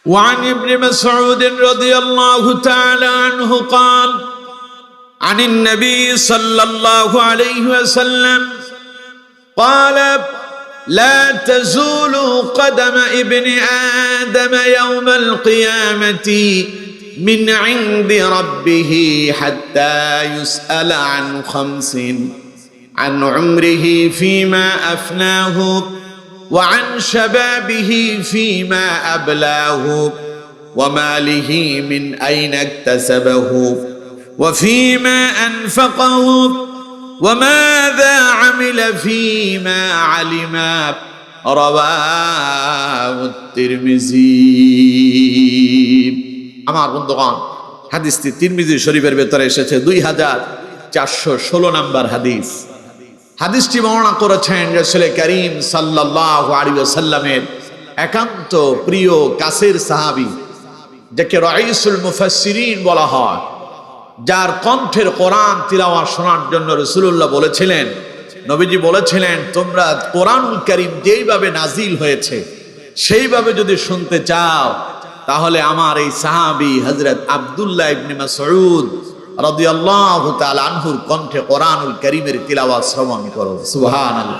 وعن ابن مسعود رضي الله تعالى عنه قال عن النبي صلى الله عليه وسلم قال لا تزول قدم ابن آدم يوم القيامة من عند ربه حتى يسأل عن 5: عن عمره فيما أفناه، وعن شبابه فيما أبلاه، وماله من أين اكتسبه، وفيما أنفقه، وماذا عمل فيما علم. رواه الترمذي। আমার বন্ধুগণ, হাদিসটি তিরমিজি শরীফের ভেতরে এসেছে 2416 নম্বর হাদিস। হাদিসটি বর্ণনা করেছেন রাসূল করিম সাল্লাল্লাহু আলাইহি ওয়াসাল্লামের একান্ত প্রিয় কাছের সাহাবী, যাকে রাইসুল মুফাসসিরিন বলা হয়, যার কণ্ঠের কোরআন তিলাওয়াত শোনার জন্য রাসূলুল্লাহ বলেছিলেন, নবীজি বলেছিলেন, তোমরা কোরআনুল কারীম যেইভাবে নাজিল হয়েছে সেইভাবে যদি শুনতে চাও তাহলে আমার এই সাহাবী হযরত আব্দুল্লাহ ইবনে মাসউদ রাদিয়াল্লাহু তাআলা আনহুর কণ্ঠে কোরআনুল কারীমের তিলাওয়াত শ্রবণ করো। সুবহানাল্লাহ।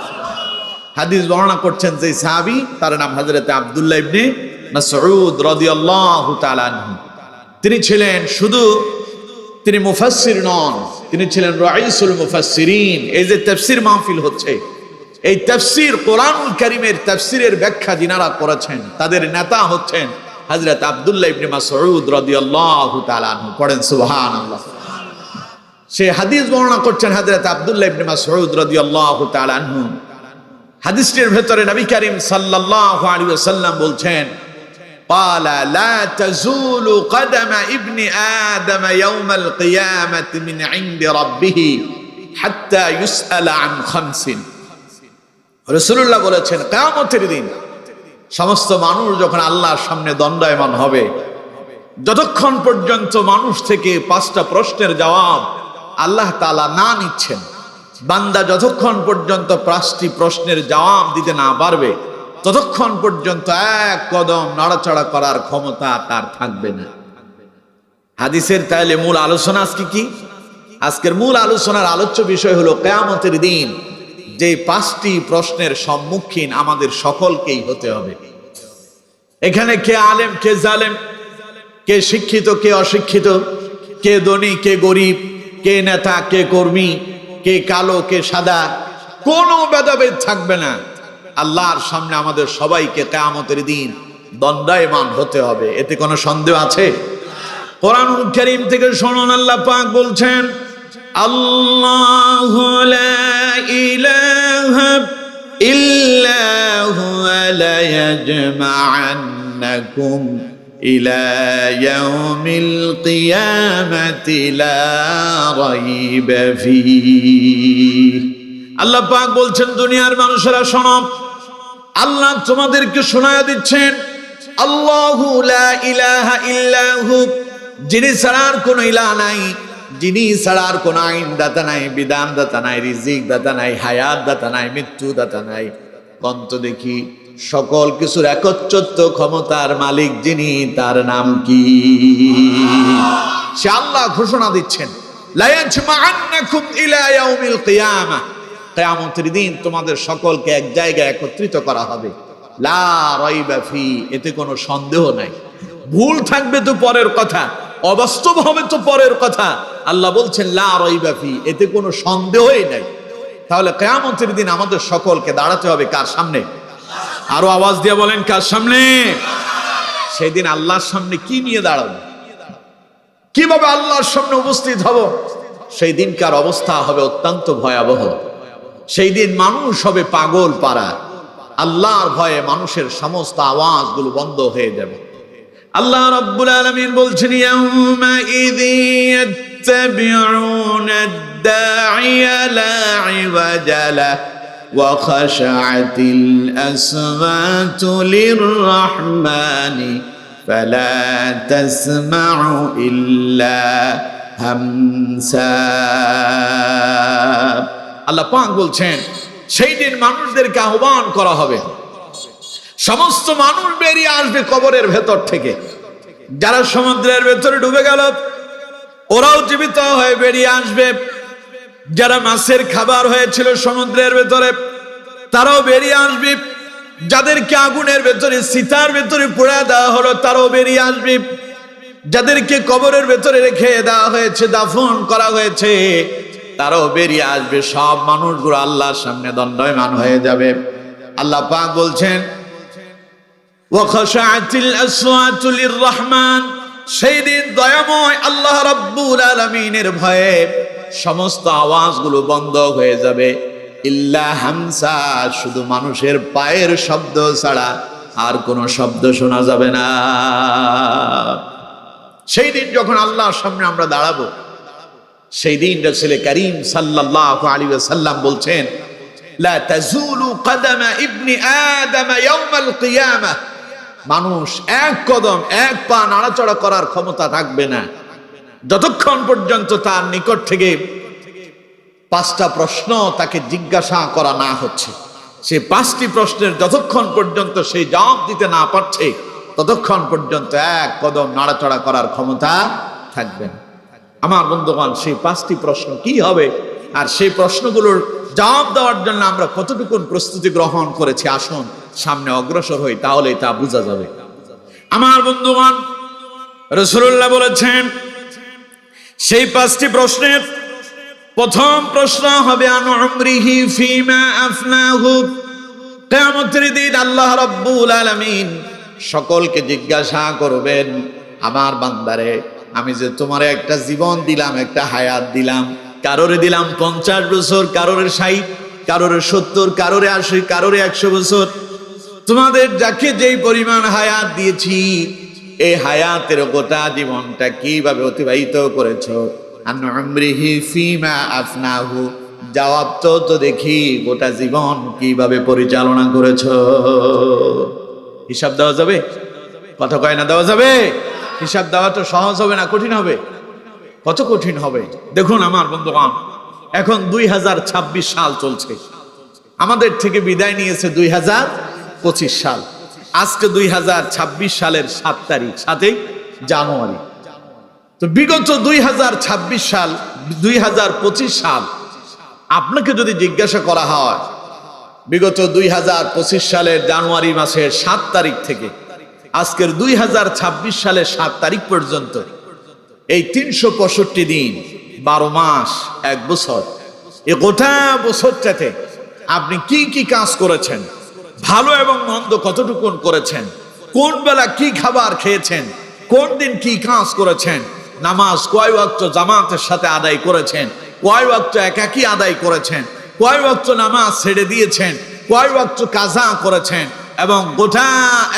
হাদিস বর্ণনা করছেন যে সাহাবী, তার নাম হযরত আব্দুল্লাহ ইবনে মাসউদ রাদিয়াল্লাহু তাআলা আনহু। তিনি ছিলেন তিনি মুফাসসির নন, তিনি ছিলেন রাইসুল মুফাসসিরিন। এই যে তাফসীর মাহফিল হচ্ছে, এই তাফসীর কোরআনুল কারীমের তাফসীরের ব্যাখ্যা যিনারা করেছেন তাদের নেতা হচ্ছেন হযরত আব্দুল্লাহ ইবনে মাসউদ রাদিয়াল্লাহু তাআলা আনহু। পড়েন সুবহানাল্লাহ। সে হাদিস বর্ণনা করছেন হযরত আব্দুল্লাহ ইবনে মাসউদ রাদিয়াল্লাহু তাআলা আনহু। হাদিসটির ভেতরে নবী করিম সাল্লাল্লাহু আলাইহি ওয়াসাল্লাম বলছেন, قال لا تزول قدم ابن آدم يوم القيامة من عند ربه حتى يسأل عن 5। রাসূলুল্লাহ বলেছেন, কিয়ামতের দিন সমস্ত মানুষ যখন আল্লাহর সামনে দণ্ডায়মান হবে, যতক্ষণ পর্যন্ত মানুষ থেকে 5টা প্রশ্নের জবাব আল্লাহ তাআলা না নিচ্ছেন, বান্দা যতক্ষণ পর্যন্ত 5টি প্রশ্নের জবাব দিতে না পারবে ততক্ষণ পর্যন্ত এক কদম নড়াচড়া করার ক্ষমতা তার থাকবে না। হাদিসের তাহলে মূল আলোচনা আজকে কি? আজকের মূল আলোচনার আলোচ্য বিষয় হলো কিয়ামতের দিন যে 5টি প্রশ্নের সম্মুখীন আমাদের সকলকেই হতে হবে। এখানে কে আলেম, কে জালেম, কে শিক্ষিত, কে অশিক্ষিত, কে ধনী, কে গরিব, কে নেতা, কে কর্মী, কে কালো, কে সাদা, কোনো ভেদাভেদ থাকবে না। আল্লাহর সামনে আমাদের সবাইকে কিয়ামতের দিন দণ্ডায়মান হতে হবে, এতে কোনো সন্দেহ আছে? কোরআনুল কারীম থেকে শুনুন, আল্লাহ পাক বলছেন, আল্লাহু লা ইলাহা ইল্লা হুয়া লা ইয়াজমা'আন্নাকুম ইলা ইয়াউমিল কিয়ামাতি লা রাইবা ফীহ। আল্লাহ পাক বলছেন, দুনিয়ার মানুষেরা শোনো, আল্লাহ তোমাদেরকে শোনায়া দিচ্ছেন, আল্লাহু লা ইলাহা ইল্লাহু, যিনি ছাড়ার কোনো ইলাহ নাই, যিনি ছাড়ার কোনো আইন দাতা নাই, বিধান দাতা নাই, রিজিক দাতা নাই, হায়াত দাতা নাই, মৃত্যু দাতা নাই। কন্ত দেখি সকল কিছুর একচ্ছত্র ক্ষমতার মালিক যিনি, তার নাম কি? সে আল্লাহ ঘোষণা দিচ্ছেন, লা ইয়াজমা'আন্নাকুম ইলা ইয়াউমিল কিয়ামাহ, কিয়ামতের দিন তোমাদের সকলকে এক জায়গায় একত্রিত করা হবে। লা রাইবা ফি, এতে কোনো সন্দেহ নাই। ভুল থাকবে তো পরের কথা, অবাস্তব হবে তো পরের কথা। আল্লাহ বলছেন লা রাইবা ফি, এতে কোনো সন্দেহই নাই। তাহলে কিয়ামতের দিন আমাদের সকলকে দাঁড়াতে হবে কার সামনে? আরো আওয়াজ দিয়ে বলেন, কার সামনে? সেদিন আল্লাহর সামনে কি নিয়ে দাঁড়াবো, কিভাবে আল্লাহর সামনে উপস্থিত হব? সেই দিনকার অবস্থা হবে অত্যন্ত ভয়াবহ। সেই দিন মানুষ হবে পাগল পারা, আল্লাহর ভয়ে মানুষের সমস্ত আওয়াজগুলো বন্ধ হয়ে যাবে। আল্লাহ রাব্বুল আলামিন বলছেন, ইয়াউমা ইযি ইয়াত্তাবিউনা আদ-দাঈয়া লা ইওয়াজা লাহু ওয়া খাশআতিল আসওয়াতু লির-রাহমানি ফালা তাসমাউ ইল্লা হামসা। আল্লাহ পাক বলছেন, সেই দিন মানুষদেরকে আহ্বান করা হবে, সমস্ত মানুষ বেরিয়ে আসবে কবরের ভেতর থেকে। যারা সমুদ্রের ভেতরে ডুবে গেল ওরাও জীবিত হয়ে বেরিয়ে আসবে। যারা মাছের খাবার হয়েছিল সমুদ্রের ভেতরে তারাও বেরিয়ে আসবে। যাদেরকে আগুনের ভেতরে সীতার ভেতরে পোড়া দেওয়া হলো তারাও বেরিয়ে আসবে। যাদেরকে কবরের ভেতরে রেখে দেওয়া হয়েছে, দাফন করা হয়েছে, তারাও বেরিয়ে আসবে। সব মানুষগুলো আল্লাহর সামনে দণ্ডায়মান হয়ে যাবে। আল্লাহ পাক বলছেন ওয়াখাশাআতিল আসওয়াতু লিররহমান, সেই দিন দয়াময় আল্লাহ রাব্বুল আলামিনের ভয়ে সমস্ত আওয়াজগুলো বন্ধ হয়ে যাবে। ইল্লা হামসা, শুধু মানুষের পায়ের শব্দ ছাড়া আর কোনো শব্দ শোনা যাবে না। সেই দিন যখন আল্লাহর সামনে আমরা দাঁড়াবো, সেই দিন রাসূল করিম সাল্লাল্লাহু আলাইহি ওয়াসাল্লাম বলছেন লা তাজুলু কদমা ইবনি আদম ইয়াউমাল কিয়ামাহ, মানুষ এক কদম এক পা নাড়াচড়া করার ক্ষমতা থাকবে না যতক্ষণ পর্যন্ত তার নিকট থেকে 5টা প্রশ্ন তাকে জিজ্ঞাসা করা না হচ্ছে। সেই 5টি প্রশ্নের যতক্ষণ পর্যন্ত সেই জবাব দিতে না পারছে ততক্ষণ পর্যন্ত এক কদম নাড়াচড়া করার ক্ষমতা থাকবে না। আমার বন্ধুগণ, সেই 5টি প্রশ্ন কি হবে আর সেই প্রশ্নগুলোর জবাব দেওয়ার জন্য আমরা কতটুকু প্রস্তুতি গ্রহণ করেছি, আসুন সামনে অগ্রসর হই, তাহলে তা বোঝা যাবে। আমার বন্ধুগণ, রাসূলুল্লাহ বলেছেন সেই 5টি প্রশ্নের প্রথম প্রশ্ন হবে আন উমরিহি ফিমা আফনাহু। কিয়ামতের দিন আল্লাহ রাব্বুল আলামিন সকলকে জিজ্ঞাসা করবেন, আমার বান্দারে, আমি যে তোমারে একটা জীবন দিলাম, একটা হায়াত দিলাম, কারোরে দিলাম 50 বছর, কারোরে 60, কারোরে 70, কারোরে 80, কারোরে 100 বছর, তোমাদের যাকে যেই পরিমাণ হায়াত দিয়েছি এই হায়াতের গোটা জীবনটা কিভাবে অতিবাহিত করেছো? আন উমরিহি ফিমা আফনাহু, জবাব তো দেখি গোটা জীবন কিভাবে পরিচালনা করেছো। হিসাব দেওয়া যাবে? কথা কয় না দেওয়া যাবে? হিসাব দেওয়া তো সহজ হবে না, কঠিন হবে। কত কঠিন হবে দেখুন আমার বন্ধুগণ। এখন 2026 সাল চলছে, আমাদের থেকে বিদায় নিয়েছে 2025 সাল। আজকে 2026 সালের 7 তারিখ, 7 জানুয়ারি। তো বিগত 2026 সাল 2025 সাল আপনাকে যদি জিজ্ঞাসা করা হয় বিগত 2025 সালের জানুয়ারি মাসের 7 তারিখ থেকে আজকের 2026 সালের 7 তারিখ পর্যন্ত এই 365 দিন, 12 মাস, 1 বছর, এই গোটা বছরটাতে আপনি কি কি কাজ করেছেন, ভালো এবং মন্দ কতটুকু করেছেন, কোন বেলা কি খাবার খেয়েছেন, কোন দিন কি কাজ করেছেন, নামাজ কয় ওয়াক্ত জামাতের সাথে আদায় করেছেন, কয় ওয়াক্ত একাকী আদায় করেছেন, কয় ওয়াক্ত নামাজ ছেড়ে দিয়েছেন, কয় ওয়াক্ত কাজা করেছেন, এবং গোটা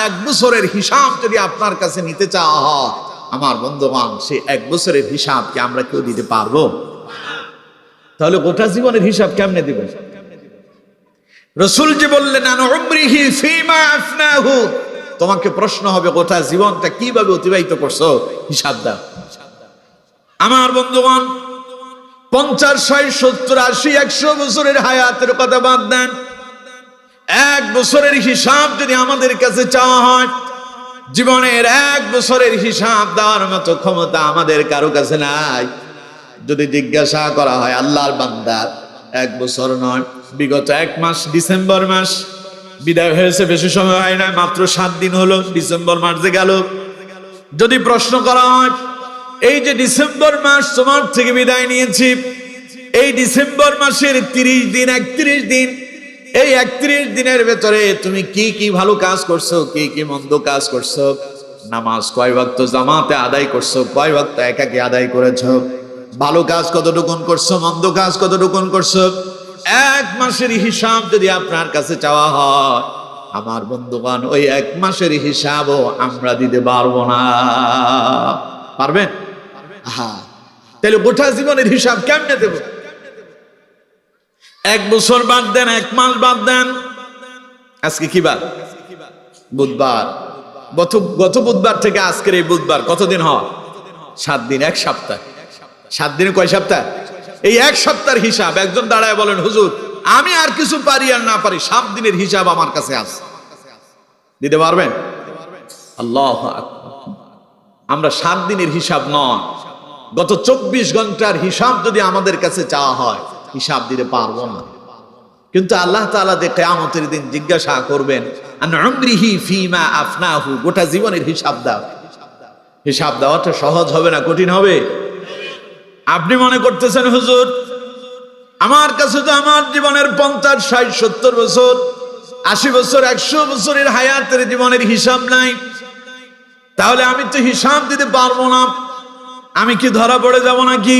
1 বছরের হিসাব যদি আপনার কাছে নিতে চাওয়া হয়, আমার বন্ধুগণ, সেই 1 বছরের হিসাব কি আমরা কেউ দিতে পারবো? তাহলে গোটা জীবনের হিসাব কেমনে দিবে? রাসূল জি বললেন আন উমরিহি ফিমা আফনাহু, তোমাকে প্রশ্ন হবে গোটা জীবনটা কিভাবে অতিবাহিত করছো, হিসাব দাও। আমার বন্ধুগণ, 50, 60, 70, 80, 100 বছরের হায়াতের কথা বাদ দেন, 1 বছরের হিসাব যদি আমাদের কাছে চাওয়া হয়, জীবনের 1 বছরের হিসাব দেওয়ার মতো ক্ষমতা আমাদের কারো কাছে নাই। যদি জিজ্ঞাসা করা হয় আল্লাহর বান্দা, 1 বছর নয়, বিগত 1 মাস, ডিসেম্বর মাস বিদায় হয়েছে, বেশি সময় হয় না, মাত্র 7 দিন হলো ডিসেম্বর মাস যে গেল। যদি প্রশ্ন করা হয় এই যে ডিসেম্বর মাস তোমার থেকে বিদায় নিয়েছি, এই ডিসেম্বর মাসের 30 দিন, 31 দিন, এই 31 দিনের ভেতরে তুমি কি কি ভালো কাজ করছো, কি কি মন্দ কাজ করছো, নামাজ কয় ওয়াক্ত জামাতে আদায় করছো, কয় ওয়াক্ত একাকী আদায় করেছো, ভালো কাজ কতটুকুন করছো, মন্দ কাজ কতটুকুন করছো, 1 মাসের হিসাব যদি আপনার কাছে চাওয়া হয়, আমার বন্ধুগণ, ওই 1 মাসের হিসাবও আমরা দিতে পারবো না। পারবেন? হ্যাঁ। তাহলে গোটা জীবনের হিসাব কেমনে দেব? 1 বছর বাদ দেন, 1 মাস বাদ দেন, আজকে কি বার? বুধবার। গত বুধবার থেকে আজকের এই বুধবার কতদিন হয়? 7 দিন, 1 সপ্তাহ। 7 দিনে কয় সপ্তাহ? এই 1 সপ্তাহের হিসাব। একজন দাঁড়ায় বলেন হুজুর আমি আর কিছু পারি আর না পারি, 7 দিনের হিসাব আমার কাছে আছে। দিতে পারবেন? আল্লাহু আকবার। আমরা 7 দিনের হিসাব নয়, গত 24 ঘন্টার হিসাব যদি আমাদের কাছে চাওয়া হয় হিসাব দিতে পারবো না। কিন্তু আল্লাহ তাআলা যে কিয়ামতের দিন জিজ্ঞাসা করবেন আন উমরিহি ফিমা আফনাহু, গোটা জীবনের হিসাব দাও। হিসাব দেওয়াটা সহজ হবে না কঠিন হবে? আপনি মনে করতেছেন হুজুর আমার কাছে তো আমার জীবনের 50, 60, 70 বছর, 80 বছর, 100 বছরের হায়াতের জীবনের হিসাব নাই, তাহলে আমি তো হিসাব দিতে পারবো না, আমি কি ধরা পড়ে যাব নাকি?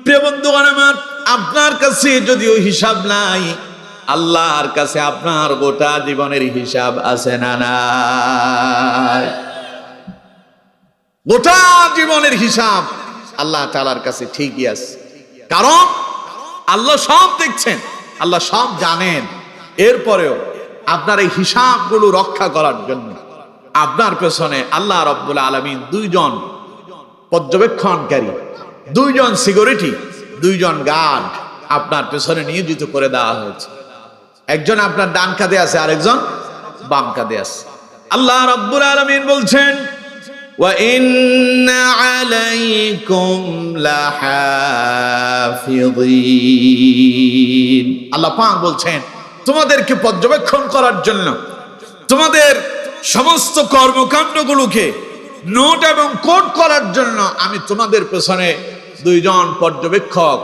প্রিয় বন্ধুগণ আমার, আপনার কাছে যদিও হিসাব নাই, আল্লাহর কাছে আপনার গোটা জীবনের হিসাব আছে না নাই? গোটা জীবনের হিসাব আল্লাহ তাআলার কাছে ঠিকই আছে, কারণ আল্লাহ সব দেখছেন, আল্লাহ সব জানেন। এরপরেও আপনার এই হিসাবগুলো রক্ষা করার জন্য আপনার পেছনে আল্লাহ রাব্বুল আলামিন 2 জন পর্যবেক্ষণকারী, 2 জন সিকিউরিটি, 2 জন গার্ড আপনার পেছনে নিয়োজিত করে দেওয়া হয়েছে। একজন আপনার ডান কাঁধে আছে, আরেকজন বাম কাঁধে আছে। আল্লাহ রাব্বুল আলামিন বলছেন ওয়া ইন্না আলাইকুম লাহাফিযিন। আল্লাহ পাক বলছেন তোমাদেরকে পর্যবেক্ষণ করার জন্য, তোমাদের সমস্ত কর্মকাণ্ডগুলোকে নোট এবং কোড করার জন্য আমি তোমাদের পেছনে 2 জন পর্যবেক্ষক,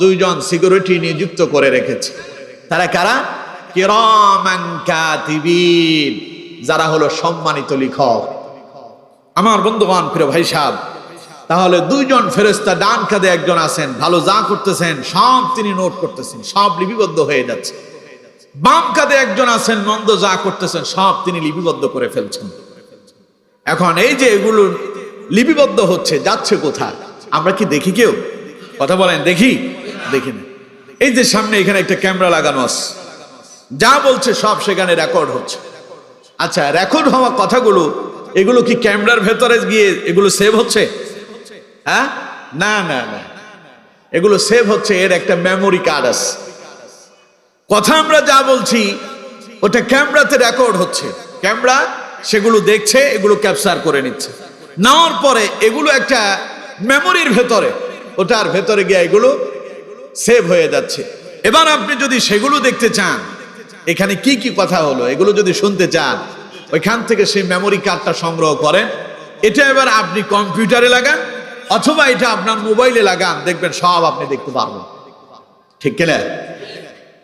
2 জন সিকিউরিটি নিযুক্ত করে রেখেছি। তারা কারা? কিরামান কাতিবিন, যারা হলো সম্মানিত লিখক। আমার বন্ধুগণ, প্রিয় ভাই সাহেব, তাহলে 2 জন ফেরেশতা ডান কাঁধে একজন আছেন, ভালো যা করতেছেন সব তিনি নোট করতেছেন, সব লিপিবদ্ধ হয়ে যাচ্ছে। বাম কাঁধে একজন আছেন, মন্দ যা করতেছেন সব তিনি লিপিবদ্ধ করে ফেলছেন। এখন এই যে এগুলো লিপিবদ্ধ হচ্ছে, যাচ্ছে কোথায়? আমরা কি দেখি? কেউ কথা বলেন, দেখি? দেখি না। এই যে সামনে এখানে একটা ক্যামেরা লাগানো আছে, যা বলছে সব সেখানে রেকর্ড হচ্ছে। আচ্ছা, রেকর্ড হওয়া কথাগুলো এগুলো কি ক্যামেরার ভেতরে গিয়ে এগুলো সেভ হচ্ছে? হ্যাঁ, না না না, এগুলো সেভ হচ্ছে, এর একটা মেমোরি কার্ড আছে। কথা আমরা যা বলছি ওটা ক্যামেরাতে রেকর্ড হচ্ছে, ক্যামেরা সেগুলো দেখছে, এগুলো ক্যাপচার করে নিচ্ছে, নেওয়ার পরে এগুলো একটা মেমোরির ভেতরে, ওটার ভেতরে গিয়ে এগুলো সেভ হয়ে যাচ্ছে। এবার আপনি যদি সেগুলো দেখতে চান, এখানে কি কি কথা হলো এগুলো যদি শুনতে চান, ওইখান থেকে সেই মেমোরি কার্ডটা সংগ্রহ করেন, এটা এবার আপনি কম্পিউটারে লাগান অথবা এটা আপনার মোবাইলে লাগান, দেখবেন সব আপনি দেখতে পারবেন। ঠিক কিনা?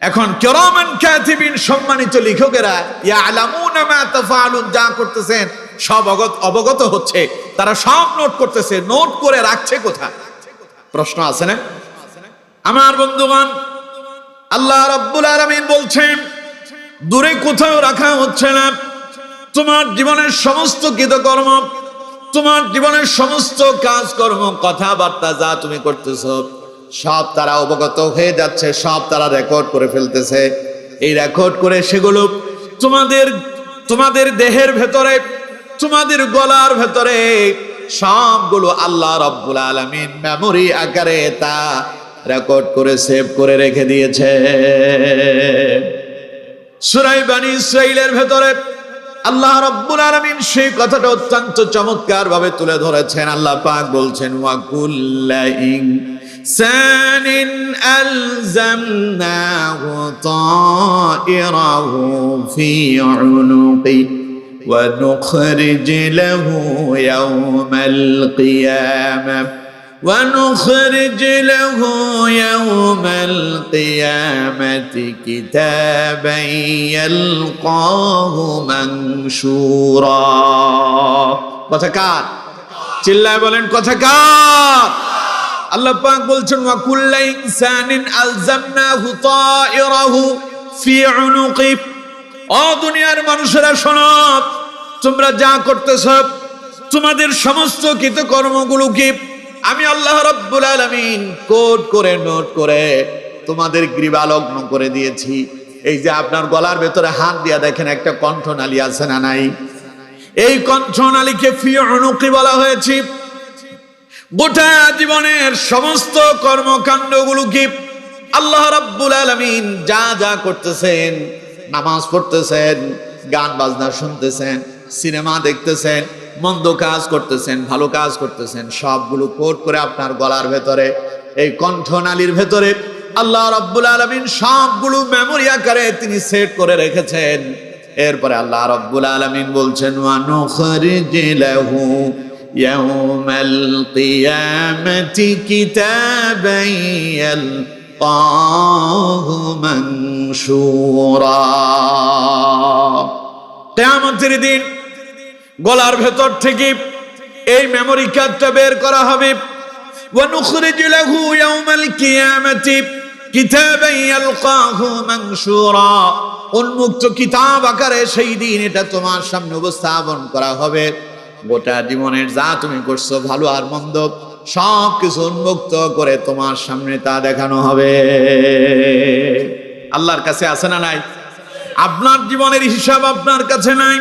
এখন কিরামান কাতিবিন, সম্মানিত লেখকেরা, ইয়ালামুনা মা তাফআলুন, যা করতেছেন সব অবগত হচ্ছে, তারা সব নোট করতেছে। নোট করে রাখছে কোথায়? প্রশ্ন আছে না? আমার বন্ধুগণ, আল্লাহ রাব্বুল আলামিন বলছেন দূরে কোথাও রাখা হচ্ছে না। তোমার জীবনের সমস্ত কৃতকর্ম, তোমার জীবনের সমস্ত কাজকর্ম, কথাবার্তা যা তুমি করতেছো সব তারা অবগত হয়ে যাচ্ছে, সব তারা রেকর্ড করে ফেলতেছে। এই রেকর্ড করে সেগুলো তোমাদের দেহের ভেতরে, তোমাদের গলার ভেতরে সবগুলো আল্লাহ রাব্বুল আলামিন মেমোরি আকারে তা রেকর্ড করে সেভ করে রেখে দিয়েছে। সূরা বনী ইসরাঈলের ভেতরে আল্লাহ রাব্বুল আলামিন সেই কথাটা অত্যন্ত চমৎকার ভাবে তুলে ধরেছেন। আল্লাহ পাক বলছেন ওয়া কুল্লা ইনসানিন আলজামনাহু তায়রাহু ফি উনুকি ওয়া নুখরিজ লাহু ইয়াওমাল কিয়ামাহ ونخرج له يوم القيامة كتابا يلقاه منشورا। কথাকার চিল্লায় বলেন কথাকার। আল্লাহ পাক বলছেন ওয়া কুল্লা ইনসানিন আলজামনাহু তায়রাহু ফি উনুকি। ও দুনিয়ার মানুষেরা শোনো, তোমরা যা করতেছো, তোমাদের সমস্ত কৃতকর্মগুলোকে আমি আল্লাহ রাব্বুল আলামিন কোড করে নোট করে তোমাদের গ্রীবালগ্ন করে দিয়েছি। এই যে আপনার গলার ভেতরে হাত দিয়া দেখেন একটা কণ্ঠনালী আছে না নাই? এই কণ্ঠনালীকে ফি উনুকি বলা হয়েছে। গোটা জীবনের সমস্ত কর্মকাণ্ডগুলোকে আল্লাহ রাব্বুল আলামিন যা যা করতেছেন, নামাজ পড়তেছেন, গান বাজনা শুনতেছেন, সিনেমা দেখতেছেন, মন্দ কাজ করতেছেন, ভালো কাজ করতেছেন, সবগুলো কোট করে আপনার গলার ভেতরে, এই কণ্ঠনালীর ভেতরে আল্লাহ রাব্বুল আলামিন সবগুলো মেমোরি আকারে তিনি সেট করে রেখেছেন। এরপরে আল্লাহ রাব্বুল আলামিন বলছেন, ওয়া নুখরিজ লাহু ইয়াউমাল কিয়ামাতি কিতাবান ইয়ালকাহু মানশুরা। কিয়ামতের দিন গলার ভেতর থেকে এই মেমোরি কার্ডটা বের করা হবে। ওয়া নুখরিজ লাহু ইয়াউমাল কিয়ামাতি কিতাবান ইয়ালকাহু মানশুরা, উন্মুক্ত কিতাব আকারে সেই দিন এটা তোমার সামনে উপস্থাপন করা হবে। গোটা জীবনের যা তুমি করছো, ভালো আর মন্দ, সব কিছু উন্মুক্ত করে তোমার সামনে তা দেখানো হবে। আল্লাহর কাছে আছে না নাই? আপনার জীবনের হিসাব আপনার কাছে নাই,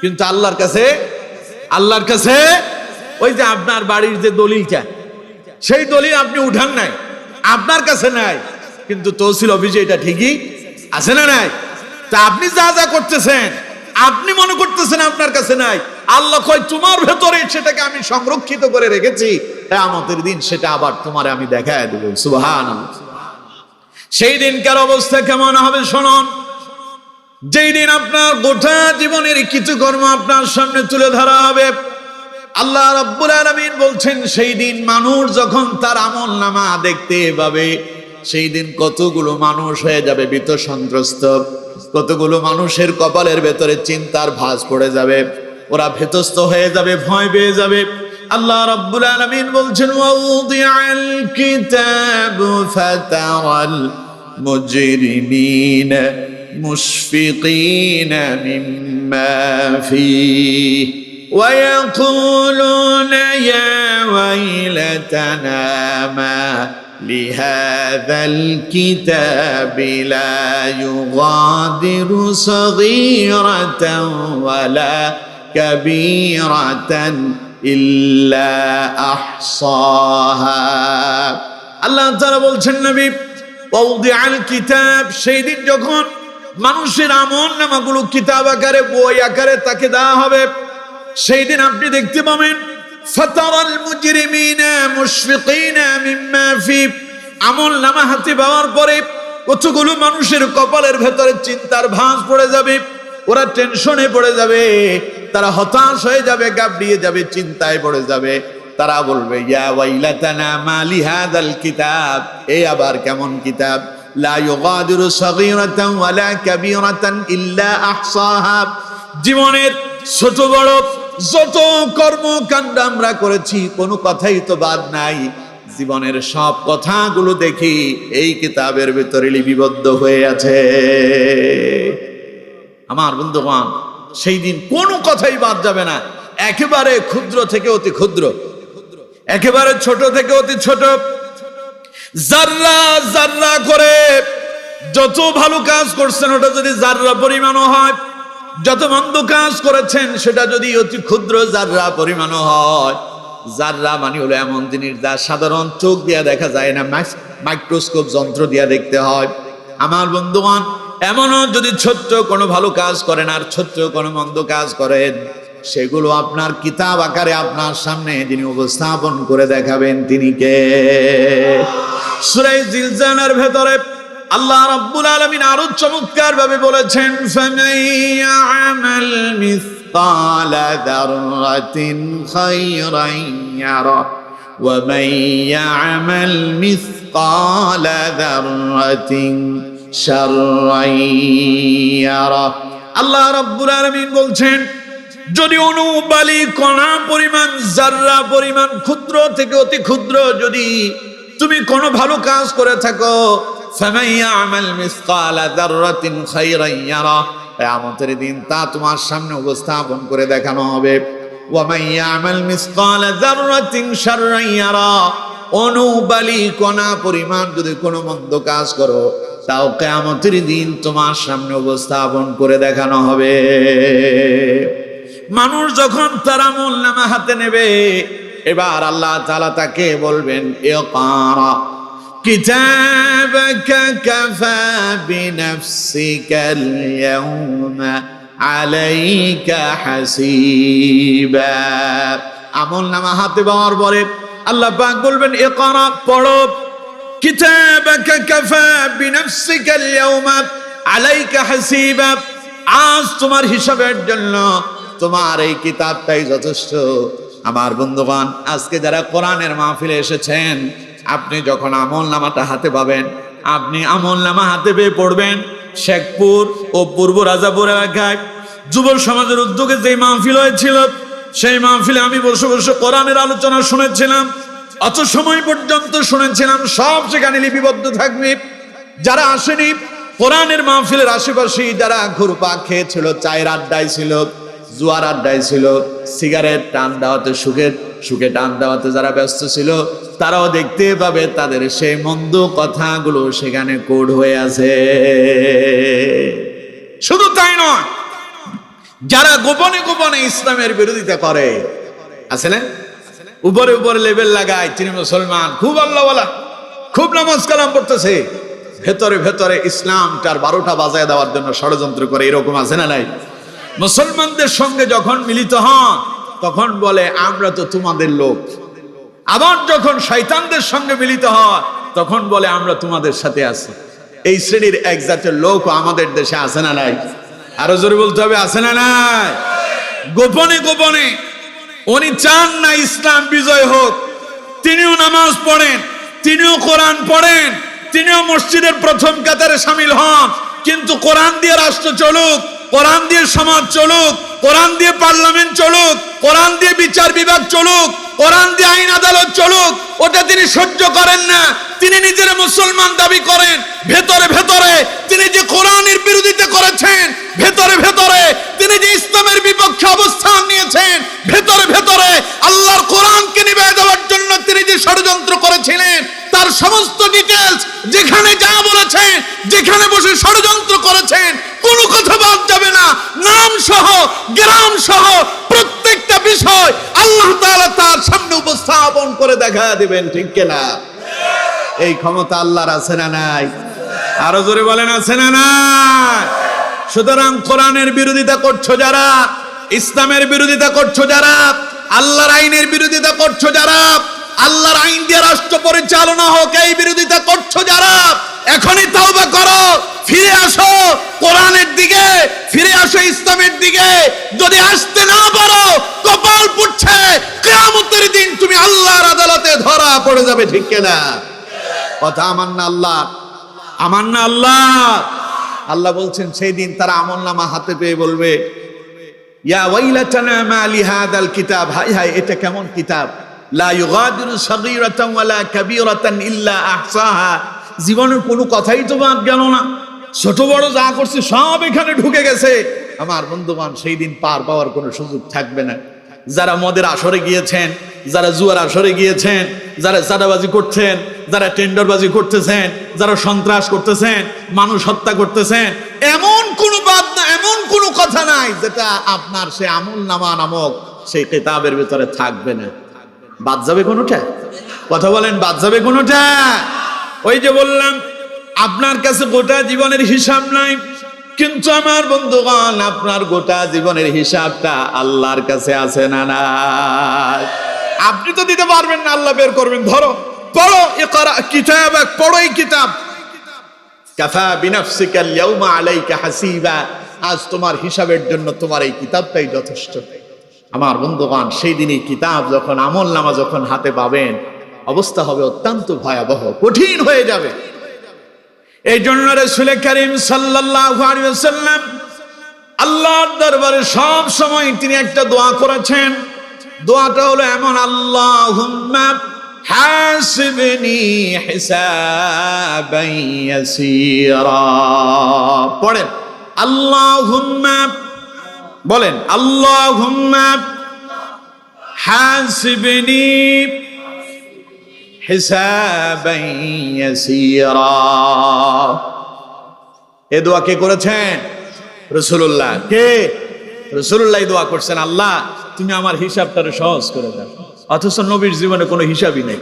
কিন্তু আল্লাহর কাছে, আল্লাহর কাছে ওই যে আপনার বাড়ির যে দলিলটা, সেই দলিল আপনি উঠান নাই, আপনার কাছে নাই, কিন্তু তহসিল অফিসে এটা ঠিকই আছে না নাই? তা আপনি যা যা করতেছেন, আপনি মনে করতেছেন আপনার কাছে নাই, আল্লাহ কয় তোমার ভেতরে সেটাকে আমি সংরক্ষিত করে রেখেছি, কিয়ামতের দিন সেটা আবার তোমারে আমি দেখায় দেব। সুবহানাল্লাহ। সেই দিনকার অবস্থা কেমন হবে শুনুন। যেই দিন আপনার গোটা জীবনের কিছু কর্ম আপনার সামনে তুলে ধরা হবে। আল্লাহ রাব্বুল আলামিন বলছেন, সেই দিন মানুষ যখন তার আমলনামা দেখতে পাবে, সেই দিন কতগুলো মানুষ হয়ে যাবে ভীত সন্ত্রস্ত, কতগুলো মানুষের কপালের ভেতরে চিন্তার ভাঁজ পড়ে যাবে, ওরা ভীতস্ত হয়ে যাবে, ভয় পেয়ে যাবে। আল্লাহ রাব্বুল আলামিন বলছেন, ওয়াউদিআল কিতাবু ফাতারাল মুজরিমিনা মুশফিকিনা মিম্মা ফীহি ويقولون يا ويلتنا ما لهذا الكتاب لا يغادر صغيرة ولا كبيرة إلا أحصاها। আল্লাহ তাআলা বলছেন, নবী, ওয়াউদিআল কিতাব, সেই দিন যখন মানুষের আমলনামাগুলো কিতাব আকারে, বই আকারে তাকে দেওয়া হবে, সেই দিন আপনি দেখতে পাবেন ফাতারাল মুজরিমিনা মুশফিকিনা মিম্মা ফি, আমলনামা হাতে পাওয়ার পরে কতগুলো মানুষের কপালের ভেতরে চিন্তার ভাঁজ পড়ে যাবে, ওরা টেনশনে পড়ে যাবে, তারা হতাশ হয়ে যাবে, গাবড়িয়ে যাবে, চিন্তায় পড়ে যাবে। তারা বলবে, ইয়া ওয়াইলাতানা মা লিহাযাল কিতাব, এই আবার কেমন কিতাব, লা ইউগাদিরু সাগীরাতান ওয়ালা কাবীরাতান ইল্লা আহসাহা। জীবনের ছোট বড় যত কর্মকাণ্ড আমরা করেছি, কোনো কথাই তো বাদ নাই। জীবনের সব কথাগুলো দেখি এই কিতাবের ভিতরে লিপিবদ্ধ হয়ে আছে। আমার বন্ধুগণ, সেই দিন কোনো কথাই বাদ যাবে না, একেবারে ক্ষুদ্র থেকে অতি ক্ষুদ্র, একেবারে ছোট থেকে অতি ছোট, জাররা জাররা করে যত ভালো কাজ করছেন ওটা যদি জাররা পরিমাণও হয়, যত মন্দ কাজ করেছেন সেটা যদি অতি ক্ষুদ্র জাররা পরিমাণও হয়। জাররা মানে হলো এমন জিনিস যা সাধারণ চোখ দিয়ে দেখা যায় না, মাইক্রোস্কোপ যন্ত্র দিয়ে দেখতে হয়। আমার বন্ধুগণ, এমনও যদি ছোট্ট কোনো ভালো কাজ করেন আর ছোট্ট কোনো মন্দ কাজ করেন, সেগুলো আপনার কিতাব আকারে আপনার সামনে যিনি উপস্থাপন করে দেখাবেন, তিনি কে? সূরা জিলজালের ভেতরে আল্লাহ রাব্বুল আলামিন আরো চমৎকার ভাবে বলেছেন, ফামান ইয়ামাল মিসকালা যাররাতিন খায়রান ইয়ারা ওয়া মান ইয়ামাল মিসকালা যাররাতিন শাররান ইয়ারা। আল্লাহ রাব্বুল আলামিন বলছেন, যদি অনুবালি কণা পরিমাণ, জাররা পরিমাণ, ক্ষুদ্র থেকে অতি ক্ষুদ্র যদি তুমি কোনো ভালো কাজ করে থাকো, ফামান ইয়ামাল মিসকালা যাররাতিন খায়রান ইয়ারা, কিয়ামতের দিন তা তোমার সামনে উপস্থাপন করে দেখানো হবে। ওয়া মান ইয়ামাল মিসকালা যাররাতিন শাররান ইয়ারা, অনুবালি কণা পরিমাণ যদি কোনো মন্দ কাজ করো, তাও কিয়ামতের দিন তোমার সামনে উপস্থাপন করে দেখানো হবে। মানুষ যখন তার আমলনামা হাতে নেবে, এবার আল্লাহ তাআলা তাকে বলবেন, ইকরা কিতাবাকা কাফা বিনাফসিকাল ইয়াউমা আলাইকা হাসিবা। আমলনামা হাতে পাওয়ার পরে আল্লাহ পাক বলবেন ইকরা, পড়ো, কিতাবাকা কাফা বিনাফসিকা আল-ইয়াওমা আলাইকা হাসিবা। আজ তোমার হিসাবের জন্য তোমার এই কিতাবটাই যথেষ্ট। আমার বন্ধুগণ, আজকে যারা কোরআনের মাহফিলে এসেছেন, আপনি যখন আমলনামাটা হাতে পাবেন, আপনি আমলনামা হাতে পেয়ে পড়বেন। শেখপুর ও পূর্ব রাজাপুর এলাকায় যুব সমাজের উদ্যোগে যে মাহফিল হয়েছিল, সেই মাহফিলে আমি বসে বসে কোরআনের আলোচনা শুনেছিলাম। অত সময় পর্যন্ত শুনেছিলাম, সব সেখানে লিপিবদ্ধ থাকবে। যারা আসেনি, কোরআনের মাহফিলের আশেপাশে যারা ঘুরপা খেয়েছিল, চায়ের আড্ডায় ছিল, জুয়ার আড্ডায় ছিল, সিগারেট টান দেওয়াতে, সুখে টান দেওয়াতে যারা ব্যস্ত ছিল, তারাও দেখতে পাবে তাদের সেই মন্দ কথাগুলো সেখানে কোড হয়ে আছে। শুধু তাই নয়, যারা গোপনে গোপনে ইসলামের বিরোধিতা করে, আছে না, উপরে উপরে লেভেল লাগায়, তিনি মুসলমান, খুব আল্লাহওয়ালা, খুব নামাজ কালাম পড়তেছে, ভেতরে ভেতরে ইসলামটার 12টা বাজায় দেওয়ার জন্য ষড়যন্ত্র করে, এরকম আছে না নাই? মুসলমানদের সঙ্গে যখন মিলিত হন তখন বলে আমরা তো তোমাদের লোক। আবার যখন শয়তানদের সঙ্গে মিলিত হয় তখন বলে আমরা তোমাদের সাথে আছি। এই শ্রেণীর এক জাতের লোক আমাদের দেশে আছে না নাই? আরো জোরে বলতে হবে, আছে না নাই? গোপনে গোপনে উনি চান না ইসলাম বিজয় হোক। তিনিও নামাজ পড়েন, তিনিও কোরআন পড়েন, তিনিও মসজিদের প্রথম কাতারে শামিল হন, কিন্তু কোরআন দিয়ে রাষ্ট্র চলুক, কোরআন দিয়ে সমাজ চলুক, কোরআন দিয়ে পার্লামেন্ট চলুক, কোরআন দিয়ে বিচার বিভাগ চলুক, কোরআন দিয়ে আইন আদালত চলুক, ওটা তিনি সহ্য করেন না। তিনি নিজের মুসলমান দাবি করেন, ভেতরে ভেতরে তিনি যে কোরআনের বিরোধিতা করেছেন, ভেতরে ভেতরে তিনি যে ইসলামের বিপক্ষে অবস্থান নিয়েছেন, ভেতরে ভেতরে আল্লাহর কোরআনকে নিভিয়ে দেওয়ার জন্য তিনি যে ষড়যন্ত্র করেছিলেন, তার সমস্ত ডিটেইলস, যেখানে যা বলেছেন, যেখানে বসে ষড়যন্ত্র করেছেন, কোনো কথা বাদ যাবে না। নাম সহ, গ্রাম সহ প্রত্যেকটা বিষয় আল্লাহ তাআলা তার সামনে উপস্থাপন করে দেখা দিবেন, ঠিক কিনা? এই ক্ষমতা আল্লাহর আছে না নাই? আরো জোরে বলেন, আছে না নাই? সুতরাং কোরআনের বিরোধিতা করছো যারা, ইসলামের বিরোধিতা করছো যারা, আল্লাহর আইনের বিরোধিতা করছো যারা, আল্লাহর আইন দিয়ে রাষ্ট্র পরিচালনা হোক এই বিরোধিতা করছো যারা, এখনই তওবা করো, ফিরে আসো কোরআনের দিকে, ফিরে আসো ইসলামের দিকে। যদি আসতে না পারো, কপাল পুড়ছে, কিয়ামতের দিন তুমি আল্লাহর আদালতে ধরা পড়ে যাবে, ঠিক কিনা? কথা আমার না আল্লাহ, আমার না আল্লাহ। আল্লাহ বলছেন সেই দিন তারা আমলনামা হাতে পেয়ে বলবে, ইয়া ওয়াইলাতানা মা লিহাদাল কিতাব, হায় হায়, এটা কেমন কিতাব, লা ইউগাদিরু সাগীরাতান ওয়ালা কাবীরাতান ইল্লা আহসাহা, জীবনের কোনো কথাই তো বাদ গেল না, ছোট বড় যা করছে সব এখানে ঢুকে গেছে। আমার বন্ধুগণ, সেই দিন পার পাওয়ার কোনো সুযোগ থাকবে না। যারা মদের আসরে গিয়েছেন, যারা জুয়ার আসরে গিয়েছেন, যারা চাঁদাবাজি করছেন, যারা টেন্ডারবাজি করতেছেন, যারা সন্ত্রাস করতেছেন, মানুষ হত্যা করতেছেন, এমন কোনো বাদ না, এমন কোনো কথা নাই যেটা আপনার সে আমলনামা নামক সেই কিতাবের ভিতরে থাকবে না। বাদ যাবে কোনোটা? কথা বলেন, বাদ যাবে কোনোটা? ওই যে বললাম, আপনার কাছে গোটা জীবনের হিসাব নাই, কিন্তু আমার বন্ধুগণ, আপনার গোটা জীবনের হিসাবটা আল্লাহর কাছে আছে না নাই? আপনি তো দিতে পারবেন না, আল্লাহ বের করবেন। ধরো, পড়ো, ইকরা কিতাবাক, পড়ো এই কিতাব, কাফা বিনাফসিকা আল-ইয়াওমা আলাইকা হাসিবা, আজ তোমার হিসাবের জন্য তোমার এই কিতাবটাই যথেষ্ট। আমার বন্ধুগণ, সেই দিনই কিতাব যখন, আমলনামা যখন হাতে পাবেন, অবস্থা হবে অত্যন্ত ভয়াবহ, কঠিন হয়ে যাবে। এই জন্য রাসূল করিম সাল্লাল্লাহু আলাইহি ওয়াসাল্লাম আল্লাহর দরবারে সব সময় তিনি একটা দোয়া করেছেন। দোয়াটা হলো এমন, আল্লাহুম্মা হাসিবনি হিসাবান ইয়াসীরা। পড়েন আল্লাহুম্মা, বলেন আল্লাহুম্মা হাসিবনি হিসাবান ইয়াসীরা। এ দোয়া কে করেছেন? রাসূলুল্লাহ। কে? রাসূলুল্লাহ দোয়া করছেন, আল্লাহ তুমি আমার হিসাবটা সহজ করে দাও। অথচ নবীর জীবনে কোনো হিসাবই নেই,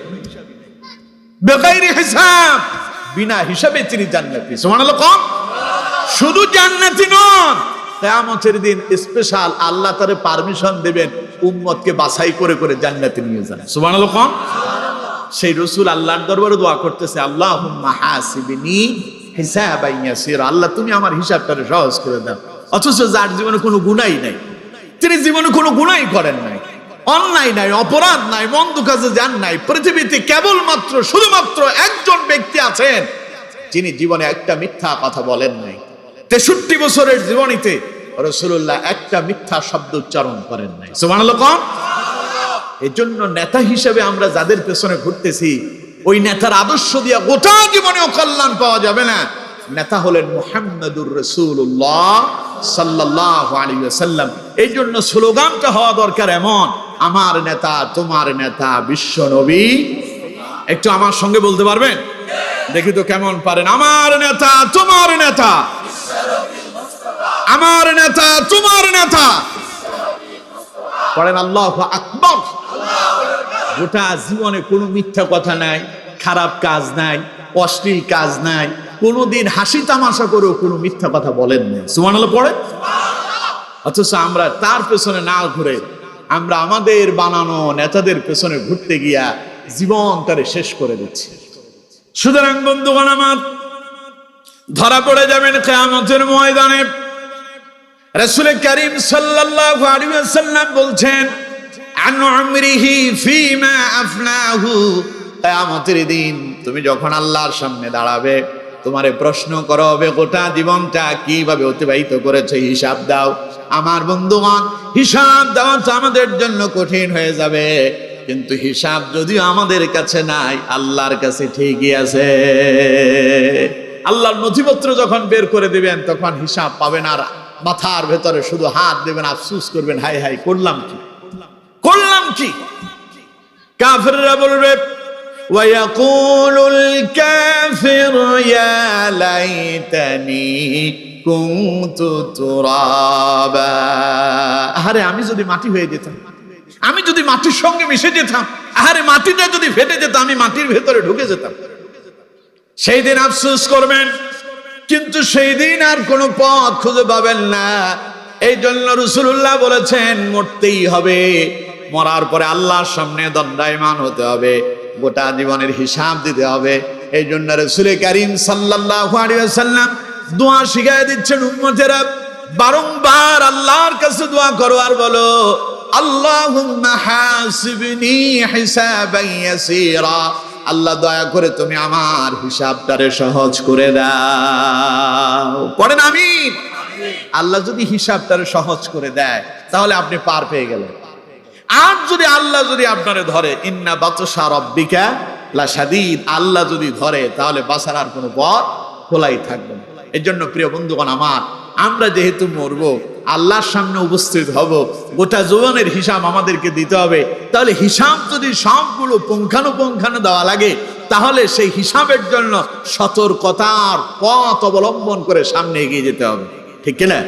বেগাইরি হিসাব, বিনা হিসাবে তিনি জান্নাতি। সুবহানাল্লাহ। কম শুধু জান্নাতি নন, কিয়ামতের দিন স্পেশাল আল্লাহ তারে পারমিশন দিবেন উম্মতকে বাছাই করে করে জান্নাতে নিয়ে যান। সুবহানাল্লাহ কোন? সেই রাসূল আল্লাহর দরবারে দোয়া করতেছে, আল্লাহুম্মা হাসিবনি হিসাবান ইয়াসীরা, আল্লাহ তুমি আমার হিসাবটাকে সহজ করে দাও। অথচ যার জীবনে কোনো গুনাহই নাই, তিনি জীবনে কোনো গুনাহই করেন নাই, অন্যায় নাই, অপরাধ নাই, মন্দ কাজে যান নাই, পৃথিবীতে কেবলমাত্র শুধুমাত্র একজন ব্যক্তি আছেন যিনি জীবনে একটা মিথ্যা কথা বলেন নাই। 63 বছরের জীবনীতে রাসূলুল্লাহ একটা মিথ্যা শব্দ উচ্চারণ করেন নাই। সুবহানাল্লাহ কোন? এই জন্য নেতা হিসেবে আমরা যাদের পেছনে ঘুরতেছি, ওই নেতার আদর্শ দিয়া গোটা জীবনেও কল্যাণ পাওয়া যাবে না। নেতা হলেন মুহাম্মাদুর রাসূলুল্লাহ সাল্লাল্লাহু আলাইহি ওয়াসাল্লাম। এই জন্য স্লোগানটা হওয়া দরকার এমন, আমার নেতা তোমার নেতা বিশ্ব নবী। একটু আমার সঙ্গে বলতে পারবেন? দেখি তো কেমন পারেন। আমার নেতা তোমার নেতা, আমার নেতা তোমার নেতা। পড়েন আল্লাহু আকবার। গোটা জীবনে কোনো মিথ্যা কথা নাই, খারাপ কাজ নাই, অশ্লীল কাজ নাই, কোনোদিন হাসি তামাশা করেও কোনো মিথ্যা কথা বলেন না। সুবহানাল্লাহ পড়ে। অথচ আমরা তার পেছনে না ঘুরে আমরা আমাদের বানানো নেতাদের পেছনে ঘুরতে গিয়া জীবনটারে শেষ করে দিচ্ছি। সুতরাং বন্ধুগণ আমার, ধরা পড়ে যাবেন কিয়ামতের ময়দানে। রাসূল করিম সাল্লাল্লাহু আলাইহি ওয়াসাল্লাম বলছেন, আন উমরিহি ফীমা আফনাহু, কিয়ামতের দিন তুমি যখন আল্লাহর সামনে দাঁড়াবে, তোমারে প্রশ্ন করা হবে গোটা জীবনটা কিভাবে অতিবাহিত করেছে, হিসাব দাও। আমার বন্ধুগণ, হিসাব দেওয়া তো আমাদের জন্য কঠিন হয়ে যাবে, কিন্তু হিসাব যদিও আমাদের কাছে নাই, আল্লাহর কাছে ঠিকই আছে। আল্লাহর নথিপত্র যখন বের করে দিবেন তখন হিসাব পাবেন, আর মাথার ভেতরে শুধু হাত দেবেন, আফসোস করবেন, হাই হাই করলাম কি, করলাম কি। কাফেররা বলবে, ওয়ায়াকুলুল কাফিরু ইয়া লাইতানি কুনতু তুরাবা, আরে আমি যদি মাটি হয়ে যেতাম, আমি যদি মাটির সঙ্গে মিশে যেতাম, আরে মাটিটা যদি ফেটে যেত, আমি মাটির ভেতরে ঢুকে যেতাম। সেই দিন আফসোস করবেন, কিন্তু সেই দিন আর কোনো পথ খুঁজে পাবেন না। এই জন্য রাসূলুল্লাহ বলেছেন, মরতেই হবে, মরার পরে আল্লাহর সামনে দণ্ডায়মান হতে হবে, গোটা জীবনের হিসাব দিতে হবে। এই জন্য রাসূল করিম সাল্লাল্লাহু আলাইহি ওয়াসাল্লাম দোয়া শিখায় দিচ্ছেন উম্মতেরা, বারংবার আল্লাহর কাছে দোয়া করো আর বলো, আল্লাহুম্মা হাসিবনি হিসাবান ইয়াসীরা, আল্লাহ দয়া করে তুমি আমার হিসাবটারে সহজ করে দাও। পড়েন আমিন। আল্লাহ যদি হিসাবটারে সহজ করে দেয় তাহলে আপনি পার পেয়ে গেলেন। আর যদি আল্লাহ যদি আপনারে ধরে, ইন্না বাতশা রাব্বিকা লাশাদীদ, আল্লাহ যদি ধরে তাহলে বাঁচার আর কোনো পথ খোলাই থাকবে না। এই জন্য প্রিয় বন্ধুগণ আমার, আমরা যেহেতু মরবো, আল্লাহর সামনে উপস্থিত হব, গোটা জীবনের হিসাব আমাদেরকে দিতে হবে। তাহলে হিসাব যদি সবগুলো পুঙ্খানুপুঙ্খানু দেওয়া লাগে, তাহলে সেই হিসাবের জন্য সতর্কতার পথ অবলম্বন করে সামনে এগিয়ে যেতে হবে, ঠিক কিনা?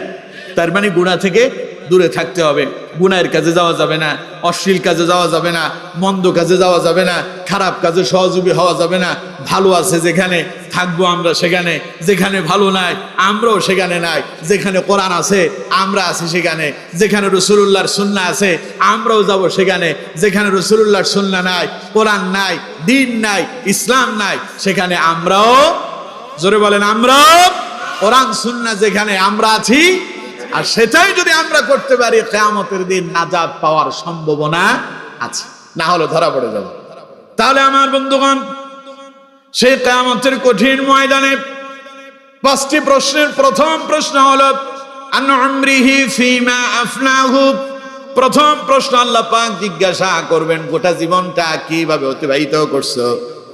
তার মানে গুনাহ থেকে দূরে থাকতে হবে, গুনাহের কাজে যাওয়া যাবে না, অশ্লীল কাজে যাওয়া যাবে না, মন্দ কাজে যাওয়া যাবে না, খারাপ কাজে সহযোগী হওয়া যাবে না। ভালো আছে যেখানে থাকবো আমরা সেখানে, যেখানে ভালো নাই আমরাও সেখানে নাই, যেখানে কোরআন আছে আমরা আছি সেখানে, যেখানে রাসূলুল্লাহর সুন্নাহ আছে আমরাও যাব সেখানে, যেখানে রাসূলুল্লাহর সুন্নাহ নাই, কোরআন নাই, দ্বীন নাই, ইসলাম নাই, সেখানে আমরাও, জোরে বলেন, আমরাও কোরআন সুন্নাহ যেখানে আমরা আছি। আর সেটাই যদি আমরা করতে পারি, কিয়ামতের দিন নাজাত পাওয়ার সম্ভাবনা আছে, না হলে ধরা পড়ে যাব। তাহলে আমার বন্ধুগণ, সেই কিয়ামতের কঠিন ময়দানে 5টি প্রশ্নের প্রথম প্রশ্ন হলো আন উমরিহি ফীমা আফনাহু। প্রথম প্রশ্ন আল্লাহ পাক জিজ্ঞাসা করবেন, গোটা জীবনটা কিভাবে অতিবাহিত করছো?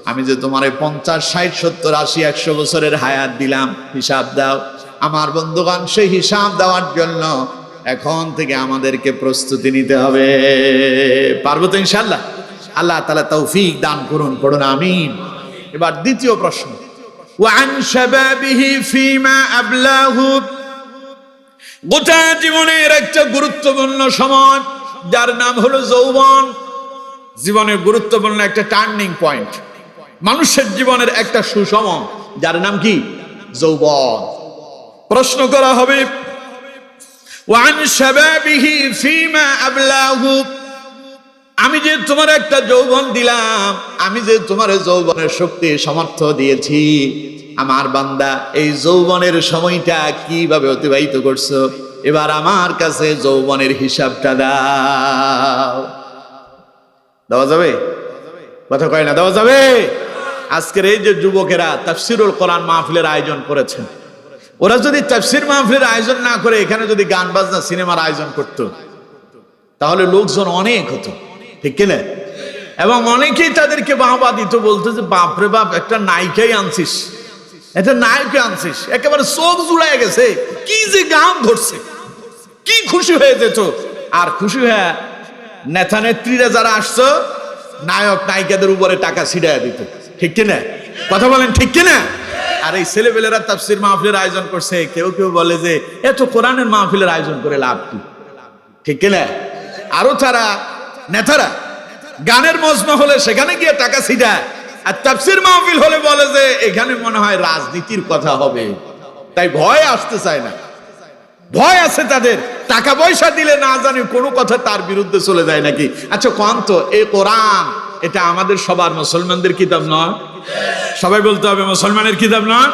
আমি যে তোমারে 50, 60, 70, 80, 100 বছরের হায়াত দিলাম, হিসাব দাও। আমার বন্ধুগণ, সেই হিসাব দেওয়ার জন্য এখন থেকে আমাদেরকে প্রস্তুতি নিতে হবে। পারবো তো ইনশাআল্লাহ? আল্লাহ তাআলা তৌফিক দান করুন, পড়ুন আমিন। এবার দ্বিতীয় প্রশ্ন, ওয়া আন শাবাবিহি ফীমা আবলাহু। গোটা জীবনের একটা গুরুত্বপূর্ণ সময় যার নাম হলো যৌবন, জীবনের গুরুত্বপূর্ণ একটা টার্নিং পয়েন্ট, মানুষের জীবনের একটা সুসময় যার নাম কি? যৌবন। প্রশ্ন করা হবে, ওয়ান শাবাবিহি ফীমা আবলাহু, আমি যে তোমার একটা যৌবন দিলাম, আমি যে তোমার যৌবনের শক্তি সামর্থ্য দিয়েছি, আমার বান্দা এই যৌবনের সময়টা কিভাবে অতিবাহিত করছো, এবার আমার কাছে যৌবনের হিসাবটা দাও। দেওয়া যাবে? কথা কয় না দেওয়া যাবে? আজকের এই যে যুবকেরা তাফসিরুল কোরআন মাহফিলের আয়োজন করেছেন, ওরা যদি তাফসির মাহফিলের আয়োজন না করে এখানে যদি গান বাজনা সিনেমার আয়োজন করত, তাহলে লোকজন অনেক হতো, ঠিক কিনা? এবং অনেকেই তাদেরকে বাহবা দিত, বলতো যে বাপরে বাপ, একটা নায়িকাই আনছিস, একটা নায়কে আনছিস, একেবারে চোখ জুড়ায় গেছে, কি যে গান ধরছে, কি খুশি হয়ে যেত। আর খুশি হয়ে নেতা নেত্রীরা যারা আসতো, নায়ক নায়িকাদের উপরে টাকা ছিড়াইয়া দিত, ঠিক কিনা? কথা বলেন ঠিক কিনা? আর এই ছেলেপেলেরা তাফসির মাহফিলের আয়োজন করছে, কেউ কেউ বলে যে এত কোরআনের মাহফিলের আয়োজন করে লাভ কি, ঠিক কিনা? আরো তারা নেতারা গানের মজমা হলে সেখানে গিয়ে টাকা ছিটায়, আর তাফসির মাহফিল হলে বলে যে এখানে মনে হয় রাজনীতির কথা হবে, তাই ভয় আসতে চায় না। ভয় আছে তাদের, টাকা পয়সা দিলে না জানি কোনো কথা তার বিরুদ্ধে চলে যায় নাকি। আচ্ছা কোন তো, এই কোরআন এটা আমাদের সবার মুসলমানদের কিতাব নয়? সবাই বলতে হবে মুসলমানের কিতাব নয়?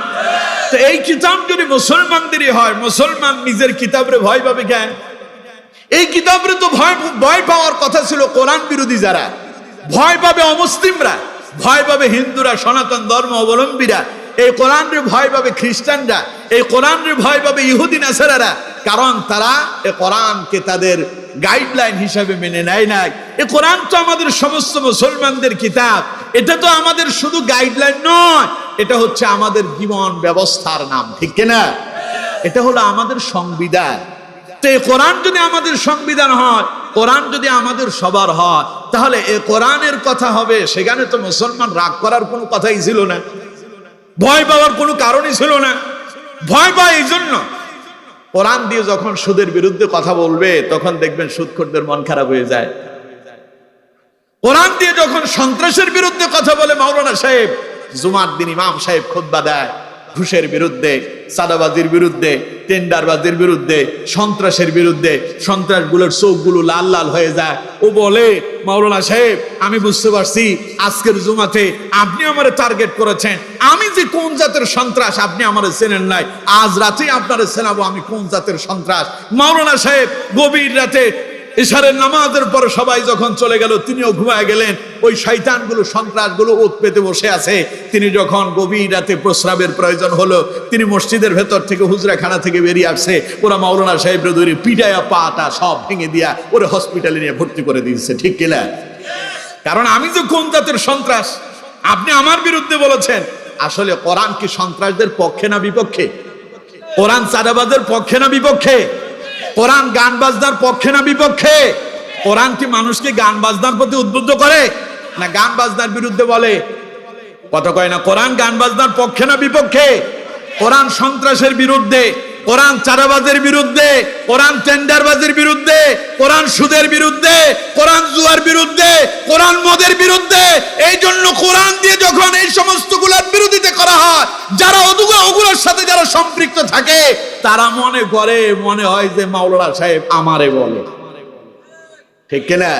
তো এই কিতাব যদি মুসলমানদেরই হয়, মুসলমান নিজের কিতাবরে ভয় পাবে কেন? এই কিতাবরে তো ভয় পাওয়ার কথা ছিল কোরআন বিরোধী যারা, ভয় পাবে অমুসলিমরা, ভয় পাবে হিন্দুরা, সনাতন ধর্ম অবলম্বীরা, এই কোরআনরে ভয় পাবে খ্রিস্টানরা, এই কোরআনরে ভয় পাবে ইহুদি নাসারারা, কারণ তারা এই কোরআনকে তাদের গাইডলাইন হিসাবে মেনে নেয় নাই। এই কোরআন তো আমাদের সমস্ত মুসলমানদের কিতাব, এটা তো আমাদের শুধু গাইডলাইন নয়, এটা হচ্ছে আমাদের জীবন ব্যবস্থার নাম, ঠিক কিনা? এটা হলো আমাদের সংবিধান। তো এই কোরআন যদি আমাদের সংবিধান হয়, কোরআন যদি আমাদের সবার হয়, তাহলে এই কোরআনের কথা হবে, সেখানে তো মুসলমান রাগ করার কোনো কথাই ছিল না, ভয় পাওয়ার কোনো কারণই ছিল না। ভয় পায় এই জন্য, কোরআন দিয়ে যখন সুদের বিরুদ্ধে কথা বলবে তখন দেখবেন সুদখোরদের মন খারাপ হয়ে যায়। কোরআন দিয়ে যখন সন্ত্রাসের বিরুদ্ধে কথা বলে মাওলানা সাহেব, জুমার দিন ইমাম সাহেব খুতবা দেয় ঘুষের বিরুদ্ধে, সাদাবাজির বিরুদ্ধে, টেন্ডারবাজির বিরুদ্ধে, সন্ত্রাসের বিরুদ্ধে, সন্ত্রাসগুলোর চোখগুলো লাল লাল হয়ে যায়। ও বলে, মাওলানা সাহেব আমি বুঝতে পারছি আজকের জুমাতে আপনি আমারে টার্গেট করেছেন, আমি যে কোন জাতের সন্ত্রাস আপনি আমারে চেনেন নাই, আজ রাতেই আপনারে চেনাবো আমি কোন জাতের সন্ত্রাস। মাওলানা সাহেব গভীর রাতে ইশারের নামাজের পর সবাই যখন চলে গেল, তিনিও ঘুমায় গেলেন। ওই শয়তানগুলো, সন্ত্রাসগুলো ওত পেতে বসে আছে। তিনি যখন গভীর রাতে প্রস্রাবের প্রয়োজন হলো, তিনি মসজিদের ভেতর থেকে হুজরাখানা থেকে বেরিয়ে আসছে, ওরা মাওলানা সাহেবের ধরে পিটায়া পাটা সব ভেঙে দিয়া ওরে হসপিটালে নিয়ে ভর্তি করে দিয়েছে, ঠিক কিনা? কারণ আমি যে কোন জাতের সন্ত্রাস আপনি আমার বিরুদ্ধে বলেছেন। আসলে কোরআন কি সন্ত্রাসদের পক্ষে না বিপক্ষে? কোরআন চাঁদাবাজের পক্ষে না বিপক্ষে? কোরআন গান বাজনার পক্ষে না বিপক্ষে? কোরআন কি মানুষকে গান বাজনার প্রতি উদ্বুদ্ধ করে না গান বাজনার বিরুদ্ধে বলে? কথা কয় না? কোরআন গান বাজনার পক্ষে না বিপক্ষে? কোরআন সন্ত্রাসের বিরুদ্ধে, কোরআন চাঁদাবাজের বিরুদ্ধে, কোরআন টেন্ডারবাজের বিরুদ্ধে, কোরআন সুদের বিরুদ্ধে, কোরআন জুয়ার বিরুদ্ধে, কোরআন মদের বিরুদ্ধে। এই জন্য কোরআন দিয়ে যখন এই সমস্ত গুলার বিরোধিতা করা হয়, যারা ওগুলোর সাথে যারা সম্পৃক্ত থাকে তারা মনে হয় যে মাওলানা সাহেব আমারে বলে, ঠিক কিনা?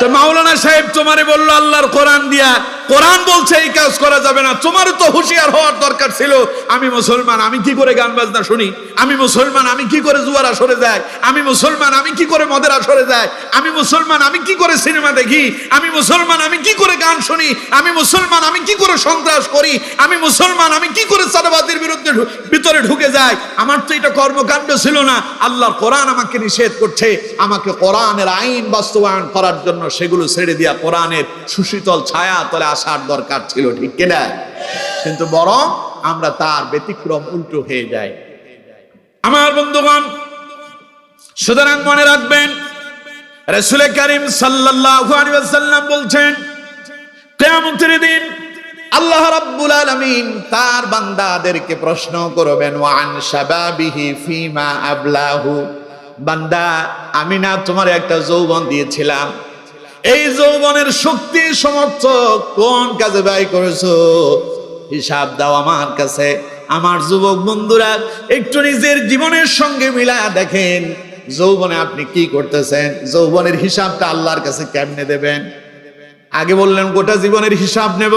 তো মাওলানা সাহেব তোমারে বললো আল্লাহর কোরআন দিয়া, কোরআন বলছে এই কাজ করা যাবে না, তোমারও তো হুঁশিয়ার হওয়ার দরকার ছিল। আমি মুসলমান, আমি কি করে গান বাজনা শুনি? আমি মুসলমান, আমি কি করে জুয়ার আসরে যাই? আমি মুসলমান, আমি কি করে মদের আসরে যাই? আমি মুসলমান, আমি কি করে সিনেমা দেখি? আমি মুসলমান, আমি কি করে গান শুনি? আমি মুসলমান, আমি কি করে সন্ত্রাস করি? আমি মুসলমান, আমি কি করে চাঁদাবাজির বিরুদ্ধে ভিতরে ঢুকে যাই? আমার তো এটা কর্মকাণ্ড ছিল না। আল্লাহর কোরআন আমাকে নিষেধ করছে, আমাকে কোরআনের আইন বাস্তবায়ন করার জন্য সেগুলো ছেড়ে দিয়া কোরআনের সুশীতল ছায়া তলে আসার দরকার ছিল, ঠিক কিনা? কিন্তু বরং আমরা তার ব্যতিক্রম উল্টো হয়ে যাই। আমার বন্ধুগণ, সুতরাং মনে রাখবেন, রাসূল করিম সাল্লাল্লাহু আলাইহি ওয়াসাল্লাম বলছেন, কিয়ামতের দিন আল্লাহ রাব্বুল আলামিন তার বান্দাদেরকে প্রশ্ন করবেন, ওয়া আন শাবাবিহি ফিমা আবলাহু। বান্দা, আমি না তোমার একটা যৌবন দিয়েছিলাম, এই যৌবনের শক্তি সমর্থ কোন কাজে ব্যয় করেছো? হিসাব দাও আমার কাছে। আমার যুবক বন্ধুরা, একটু নিজের জীবনের সঙ্গে মিলায়া দেখেন, যৌবনে আপনি কি করতেছেন, যৌবনের হিসাবটা আল্লাহর কাছে কেমনে দেবেন? আগে বললেন গোটা জীবনের হিসাব নেব,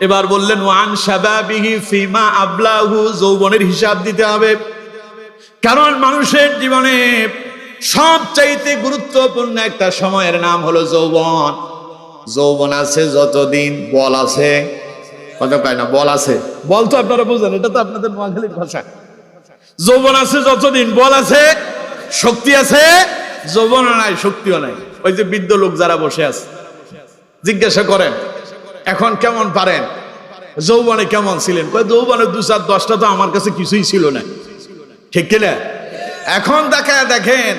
এবার বললেন ওয়ান শাবাবিহি ফিমা আবলাহু, যৌবনের হিসাব দিতে হবে। কারণ মানুষের জীবনে সবচাইতে গুরুত্বপূর্ণ একটা সময়ের নাম হলো যৌবন। যৌবন আছে যতদিন, বল আছে, কথা কয় না, বল আছে, বল তো আপনারা বুঝেন, এটা তো আপনাদের নোয়াখালীর ভাষা। যৌবন আছে যতদিন, বল আছে, শক্তি আছে। যৌবন নাই, শক্তিও নাই। ওই যে বৃদ্ধ লোক যারা বসে আছে, জিজ্ঞাসা করেন এখন কেমন পারেন, যৌবনে কেমন ছিলেন? যৌবনে 2-4-10টা তো আমার কাছে কিছুই ছিল না, ঠিক কিনা? এখন দেখেন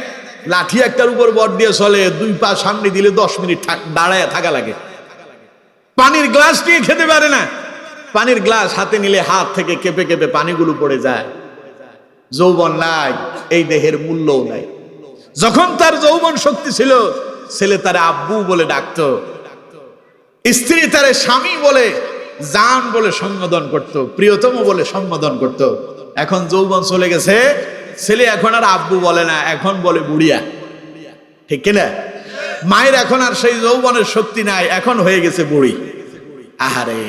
লাঠি একটার উপর বর দিয়ে চলে, 2 পা সামনে দিলে 10 মিনিট দাঁড়ায় থাকা লাগে। পানির গ্লাস নিয়ে খেতে পারে না, পানির গ্লাস হাতে নিলে হাত থেকে কেঁপে কেঁপে পানিগুলো পড়ে যায়। যৌবন নাই, এই দেহের মূল্যও নাই। যখন তার যৌবন শক্তি ছিল, ছেলে তারে আব্বু বলে ডাকতো, স্ত্রী তারে স্বামী বলে, জান বলে সম্বোধন করত, প্রিয়তম বলে সম্বোধন করত। এখন যৌবন চলে গেছে, ছেলে এখন আর আব্বু বলে না, এখন বলে বুড়িয়া, ঠিক কিনা? মায়ের এখন আর সেই যৌবনের শক্তি নাই, এখন হয়ে গেছে বুড়ি। আহারে,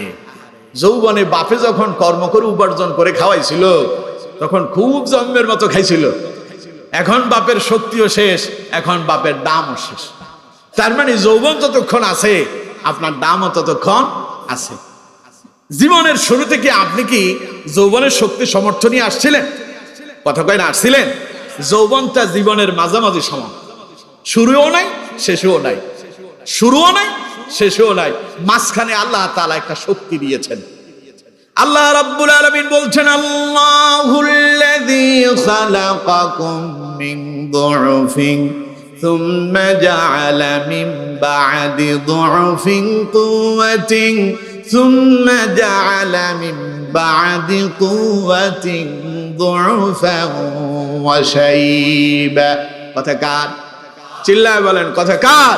যৌবনে বাপে যখন কর্ম করে উপার্জন করে খাওয়াইছিল, তখন খুব জন্মের মতো খাইছিল। এখন বাপের শক্তিও শেষ, এখন বাপের দামও শেষ। তার মানে যৌবন যতক্ষণ আছে, আপনার দামও ততক্ষণ আছে। জীবনের শুরু থেকে আপনি কি যৌবনের শক্তি সমর্থন নিয়ে আসছিলেন? কথা কয় না, আসছিলেন? যৌবনটা জীবনের মাঝামাঝি সময়, শুরুও নাই শেষও নাই, শুরুও নাই শেষও নাই, মাঝখানে আল্লাহ তাআলা একটা শক্তি দিয়েছেন। আল্লাহ রাব্বুল আলামিন বলছেন, আল্লাহুল্লাযী খালাকাকুম মিন দু'ফিন সুম্মা জাআলা মিন বা'দি দু'ফিন কুওয়াতিন সুম্মা জাআলা মিন বা'দি কুওয়াতিন দু'ফান ওয়া শাইবা। কথা কার? চিল্লায় বলেন, কথা কার?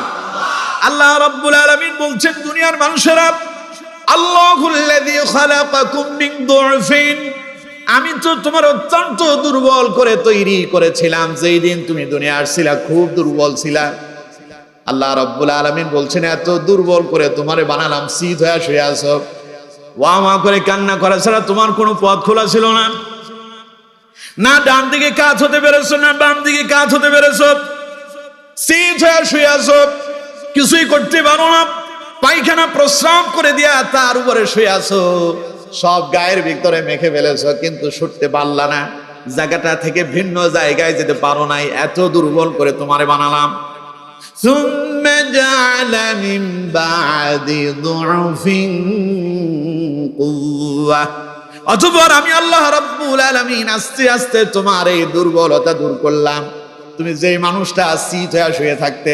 আল্লাহ রাব্বুল আলামিন বলছেন, দুনিয়ার মানুষেরা, আল্লাহুল্লাযী খালাকাকুম মিন দু'ফিন, আমি তো তোমার অত্যন্ত দুর্বল করে তৈরি করেছিলাম। যেই দিন তুমি দুনিয়া আসছিলা খুব দুর্বল ছিলা। আল্লাহ রাব্বুল আলামিন বলছেন, এত দুর্বল করে তোমারে বানালাম, শীত হয়ে শুয়ে আছো, ওয়া মা করে কান্না করা ছাড়া তোমার কোনো পথ খোলা ছিল না। না ডান দিকে কাজ হতে পেরেছো, না বাম দিকে কাজ হতে পেরেছো, শীত হয়ে শুয়ে আছো, কিছুই করতে পারো না। পায়খানা প্রস্রাব করে দিয়া তার উপরে শুয়ে আছো, সব গায়ের ভিতরে মেখে ফেলেছো, কিন্তু ছুটতে পারলা না, জায়গাটা থেকে ভিন্ন জায়গায় যেতে পারো নাই, এত দুর্বল করে তোমারে বানালাম। সুম্মা জাআলা মিন বা'দি দু'ফিন কুওয়া, অতঃপর আমি আল্লাহ রাব্বুল আলামিন আস্তে আস্তে তোমার এই দুর্বলতা দূর করলাম। তুমি যেই মানুষটা শীত হয়ে শুয়ে থাকতে,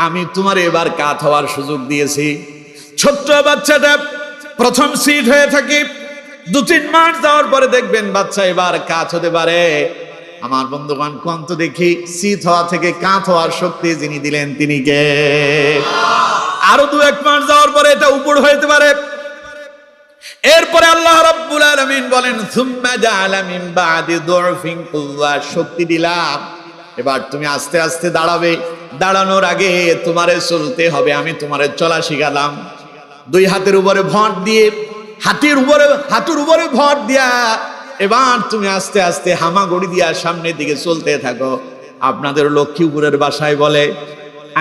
আমি তোমার এবার কাত হওয়ার সুযোগ দিয়েছি। ছোট্ট বাচ্চাটা প্রথম শীত হয়ে থাকে, 2-3 মাস যাওয়ার পরে দেখবেন বাচ্চা এবার কাত হতে পারে। আমার বন্ধুগণ, কোন তো দেখি শীত হওয়া থেকে কাত হওয়ার শক্তি যিনি দিলেন তিনি কে? আরো 2-1 মাস যাওয়ার পরে এটা উপর হইতে পারে। এরপরে আল্লাহ রাব্বুল আলামিন বলেন, সুম্মা জাআলা মিন বা'দি দু'ফিন কুওয়া, শক্তি দিলাম, এবার তুমি আস্তে আস্তে দাঁড়াবে। দাঁড়ানোর আগে তোমারে চলতে হবে, আমি তোমারে চলা শিখালাম। 2 হাতের উপরে ভর দিয়ে, হাঁটুর উপরে ভর দিয়া এবার তুমি আস্তে আস্তে হামাগুড়ি দিয়া সামনের দিকে চলতে থাকো। আপনাদের লক্ষ্মীপুরের ভাষায় বলে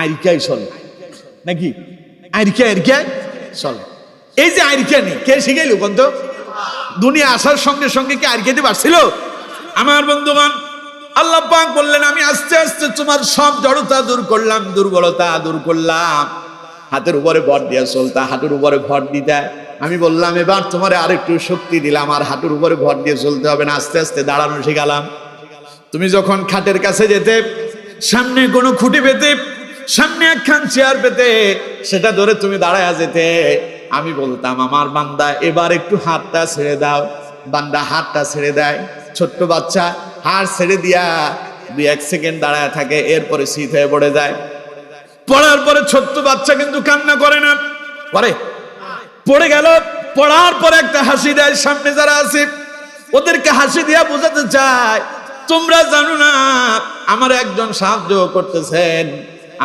আইরকাই চলে, নাকি? আইরকাই চলে। এই যে আইরকানি কে শিখাইল? বন্ধ, দুনিয়া আসার সঙ্গে সঙ্গে কি আইরকাইতে পারছিল? আমার বন্ধুগণ, আল্লাহ পাক বললেন, আমি আস্তে আস্তে তোমার সব জড়তা দূর করলাম, দুর্বলতা দূর করলাম। হাতের উপরে ভর দিয়া চলতা, হাঁটুর উপরে ভর দিতা। আমি বললাম এবার তোমারে আরেকটু শক্তি দিলাম, আর হাঁটুর উপরে ভর দিয়ে চলতে হবে না, আস্তে আস্তে দাঁড়ানো শিখালাম। তুমি যখন খাটের কাছে যেতে, সামনে কোনো খুঁটি পেতে, সামনে একখান চেয়ার পেতে, সেটা ধরে তুমি দাঁড়ায়া যেতে। আমি বলতাম, আমার বান্দা এবার একটু হাতটা ছেড়ে দাও। বান্দা হাতটা ছেড়ে দেয়। ছোট্ট বাচ্চা হাত ছেড়ে দিয়া 2-1 সেকেন্ড দাঁড়ায় থাকে, এরপরে শীত হয়ে পড়ে যায়। পড়ার পরে ছোট্ট বাচ্চা কিন্তু কান্না করে না, পরে পড়ে গেল, পড়ার পরে একটা হাসি দেয়। সামনে যারা আছে ওদেরকে হাসি দিয়া বোঝাতে চায়, তোমরা জানো না আমার একজন সাহায্য করতেছেন,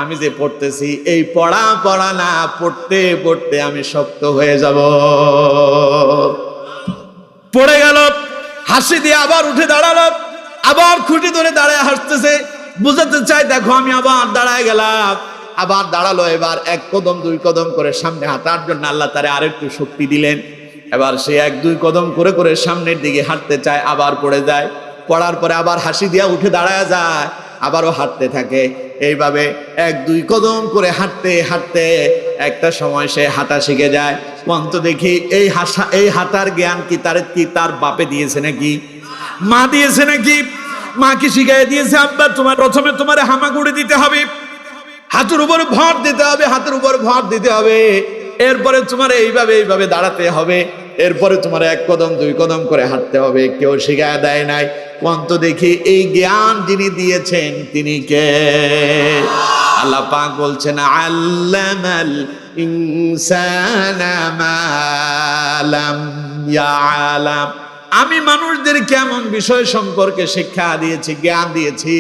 আমি যে পড়তেছি এই পড়া না, পড়তে পড়তে আমি শক্ত হয়ে যাব। পড়ে গেল, হাসি দিয়ে আবার উঠে দাঁড়ালো, আবার খুঁটি ধরে দাঁড়ায় হাসতেছে, বুঝাতে চাই দেখো আমি আবার দাঁড়ায় গেলাম। আবার দাঁড়ালো, এবার এক কদম দুই কদম করে সামনে হাঁটার জন্য আল্লাহ তারে আরেকটু শক্তি দিলেন। এবার সে এক দুই কদম করে করে সামনের দিকে হাঁটতে চায়, আবার পড়ে যায়। পড়ার পরে আবার হাসি দিয়া উঠে দাঁড়ায় যায়, আবারও হাঁটতে থাকে। এইভাবে এক দুই কদম করে হাঁটতে হাঁটতে একটা সময় সে হাঁটা শিখে যায়। অন্ত দেখি এই হাঁটার জ্ঞান কি তার বাপে দিয়েছে নাকি, মা দিয়েছে নাকি? মা কি শিখাই দিয়েছে, আব্বা তোমার প্রথমে তোমার হামাগুড়ি দিতে হবে, হাতের উপর ভর দিতে হবে, হাতের উপর ভর দিতে হবে, এরপরে তোমার এইভাবে দাঁড়াতে হবে, এরপরে তোমার এক কদম দুই কদম করে হাঁটতে হবে। কেউ শিখায় দেয় নাই। অন্ত দেখি এই জ্ঞান যিনি দিয়েছেন তিনি কে? আল্লাহ পাক বলছেন আল্লামাল ইনসানা মা লাম ইয়ালাম। আমি মানুষদেরকে এমন বিষয় সম্পর্কে শিক্ষা দিয়েছি, জ্ঞান দিয়েছি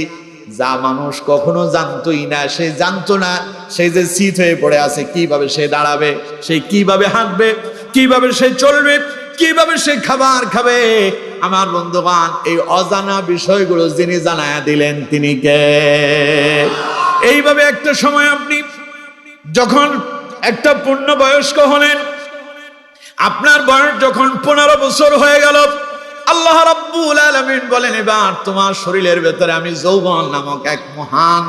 যা মানুষ কখনো জানতোই না। সে জানতো না সে যে শীত হয়ে পড়ে আছে, কিভাবে সে দাঁড়াবে, সে কিভাবে হাঁটবে, কিভাবে সে চলবে, কিভাবে সে খাবার খাবে। আমার বন্ধুগণ, এই অজানা বিষয়গুলো যিনি জানায়া দিলেন তিনি কে? এইভাবে একটা সময় আপনি যখন একটা পূর্ণবয়স্ক হলেন, আপনার বয়স যখন 15 বছর হয়ে গেল, আল্লাহ রাব্বুল আলামিন বলেন এবার তোমার শরীরের ভেতরে আমি যৌবন নামক এক মহান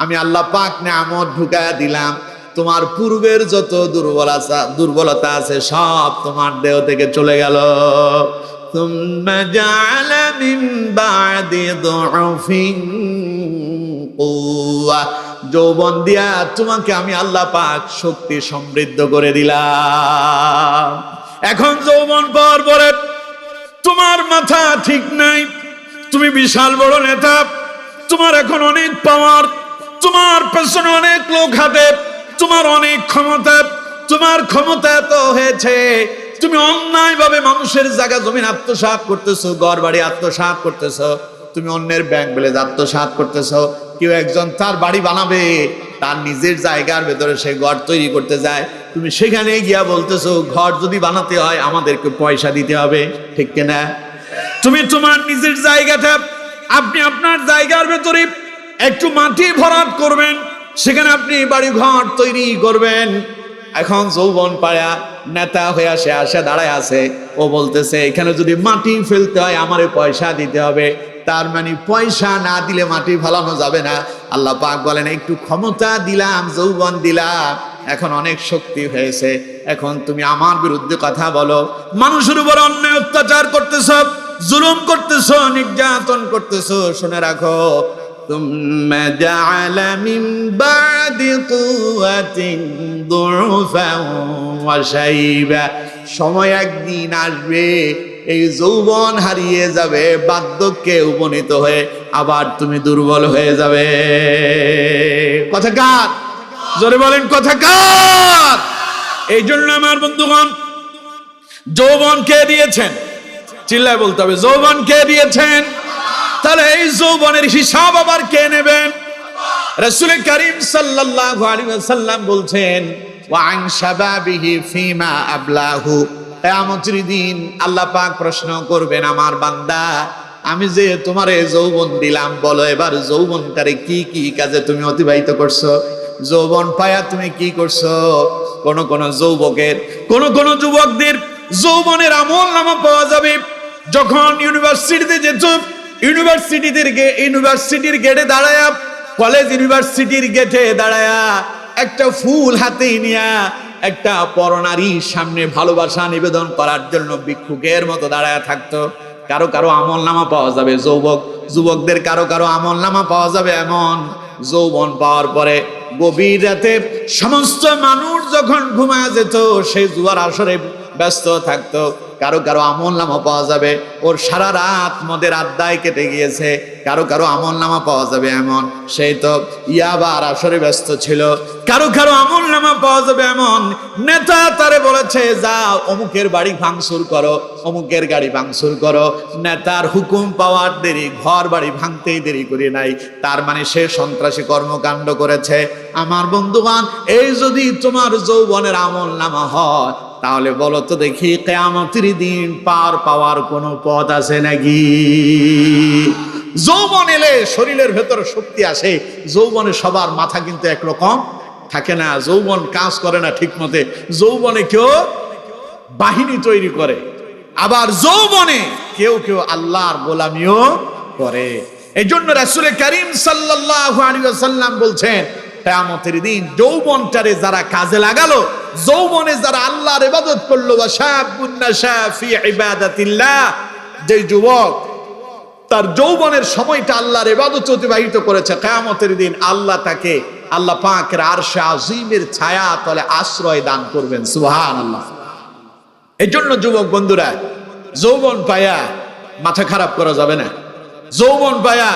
আমি আল্লাহ পাক নিয়ামত ঢুকায়া দিলাম। তোমার পূর্বের যত দুর্বলতা আছে সব তোমার দেহ থেকে চলে গেল। সুম্মা জাআলা মিন বা'দি দু'ফিন কুওয়া, যৌবন দিয়া তোমাকে আমি আল্লাহ পাক শক্তি সমৃদ্ধ করে দিলাম। এখন যৌবন পাওয়ার পরে তোমার মাথা ঠিক নাই, তুমি বিশাল বড় নেতা, তোমার এখন অনেক পাওয়ার, তোমার পেছনে অনেক লোক হাতে, তোমার অনেক ক্ষমতা, তোমার ক্ষমতা এত হয়েছে তুমি অন্যায়ভাবে মানুষের জায়গা জমিন আত্মসাৎ করতেছো, ঘর বাড়ি আত্মসাৎ করতেছো, তুমি অন্যের ব্যাংক ব্যালেন্স আত্মসাৎ করতেছো। কেউ একজন তার বাড়ি বানাবে, তার নিজের জায়গার ভেতরে সে ঘর তৈরি করতে যায়, তুমি সেখানে গিয়া বলতেছো ঘর যদি বানাতে হয় আমাদেরকে পয়সা দিতে হবে, ঠিক কিনা? তুমি তোমার নিজের জায়গাটা, আপনি আপনার জায়গার ভেতরে একটু মাটি ভরাট করবেন, সেখানে আপনি বাড়ি ঘর তৈরি করবেন। এখন যৌবন পায়া নেতা হয়ে আসে দাঁড়ায় আছে, ও বলতেছে এখানে যদি মাটি ফেলতে হয় আমারে পয়সা দিতে হবে। তার মানে পয়সা না দিলে মাটি ফেলানো যাবে না। আল্লাহ পাক বলেন একটু ক্ষমতা দিলাম, যৌবন দিলাম, এখন অনেক শক্তি হয়েছে, এখন তুমি আমার বিরুদ্ধে কথা বলো, মানুষের উপর অন্যায় অত্যাচার করতেছো, জুলুম করতেছো, নির্যাতন করতেছো। শুনে রাখো, তুম্মা জাআলা মিন বা'দি কুওয়াতিন দু'ফান ওয়া শাইবা, সময় একদিন আসবে এই যৌবন হারিয়ে যাবে, বার্ধক্যে উপনীত হয়ে আবার তুমি দুর্বল হয়ে যাবে। কথা কার? জোরে বলেন কথা কার? এই জন্য আমার বন্ধুগণ, যৌবন কে দিয়েছেন? চিল্লায় বলতে হবে, যৌবন কে দিয়েছেন? তাহলে এই যৌবনের হিসাব আবার কে নেবেন? রাসূল করিম সাল্লাল্লাহু আলাইহি ওয়াসাল্লাম বলছেন ওয়া আন শাবাবিহি ফিমা আবলাহু, কিয়ামতের দিন আল্লাহ পাক প্রশ্ন করবেন, আমার বান্দা আমি যে তোমারে যৌবন দিলাম, বলো এবার যৌবনকারে কি কি কাজে তুমি অতিবাহিত করছো? যৌবন পায়া তুমি কি করছো? কোন যুবকের, কোন যুবকদের যৌবনের আমলনামা পাওয়া যাবে যখন ইউনিভার্সিটিতে যেত, ইউনিভার্সিটির গেটে দাঁড়ায়া, কলেজ ইউনিভার্সিটির গেটে দাঁড়ায়া একটা ফুল হাতে নিয়া একটা পরনারীর সামনে ভালোবাসা নিবেদন করার জন্য ভিক্ষুকের মতো দাঁড়ায়া থাকতো। কারো কারো আমলনামা পাওয়া যাবে, যুবকদের কারো কারো আমলনামা পাওয়া যাবে এমন, যৌবন পাওয়ার পরে গভীর রাতে সমস্ত মানুষ যখন ঘুমায় যেত, সেই জুয়ার আসরে ব্যস্ত থাকতো, কারো কারো আমলনামা পাওয়া যাবে ওর সারা রাত মদের আড্ডায় কেটে গিয়েছে, কারো কারো আমলনামা পাওয়া যাবে এমন সেই তো ইয়াবা আর আসরে ব্যস্ত ছিল, কারো কারো আমলনামা পাওয়া যাবে এমন নেতা তারে বলেছে যাও অমুকের বাড়ি ভাঙচুর করো, অমুকের গাড়ি ভাঙচুর করো। নেতার হুকুম পাওয়ার দেরি, ঘর বাড়ি ভাঙতেই দেরি করে নাই, তার মানে সে সন্ত্রাসী কর্মকাণ্ড করেছে। আমার বন্ধুগণ, এই যদি তোমার যৌবনের আমলনামা হয় তাহলে বলো তো দেখি কিয়ামতের দিন পার পাওয়ার কোনো পথ আছে নাকি? যৌবন এলে শরীরের ভেতরে শক্তি আসে। যৌবনে সবার মাথা কিন্তু একরকম থাকে না, যৌবন কাজ করে না ঠিক মতে। যৌবনে কেউ বাহিনী তৈরি করে, আবার যৌবনে কেউ কেউ আল্লাহর গোলামিও করে। এই জন্য রাসূল করিম সাল্লাল্লাহু আলাইহি ওয়াসাল্লাম বলছেন কিয়ামতের দিন যৌবনটারে যারা কাজে লাগালো, যৌবনে যারা আল্লাহর ইবাদত করলো, ওয়া শাবুন নাশা ফি ইবাদাতিল্লাহ, যে যুবক তার যৌবনের সময়টা আল্লাহর ইবাদতে অতিবাহিত করেছে, কিয়ামতের দিন আল্লাহ তাকে আল্লাহ পাকের আরশে আজিমের ছায়া তলে আশ্রয় দান করবেন। সুবহানাল্লাহ। এই জন্য যুবক বন্ধুরা, যৌবন পায়া মাথা খারাপ করা যাবে না, যৌবন পায়া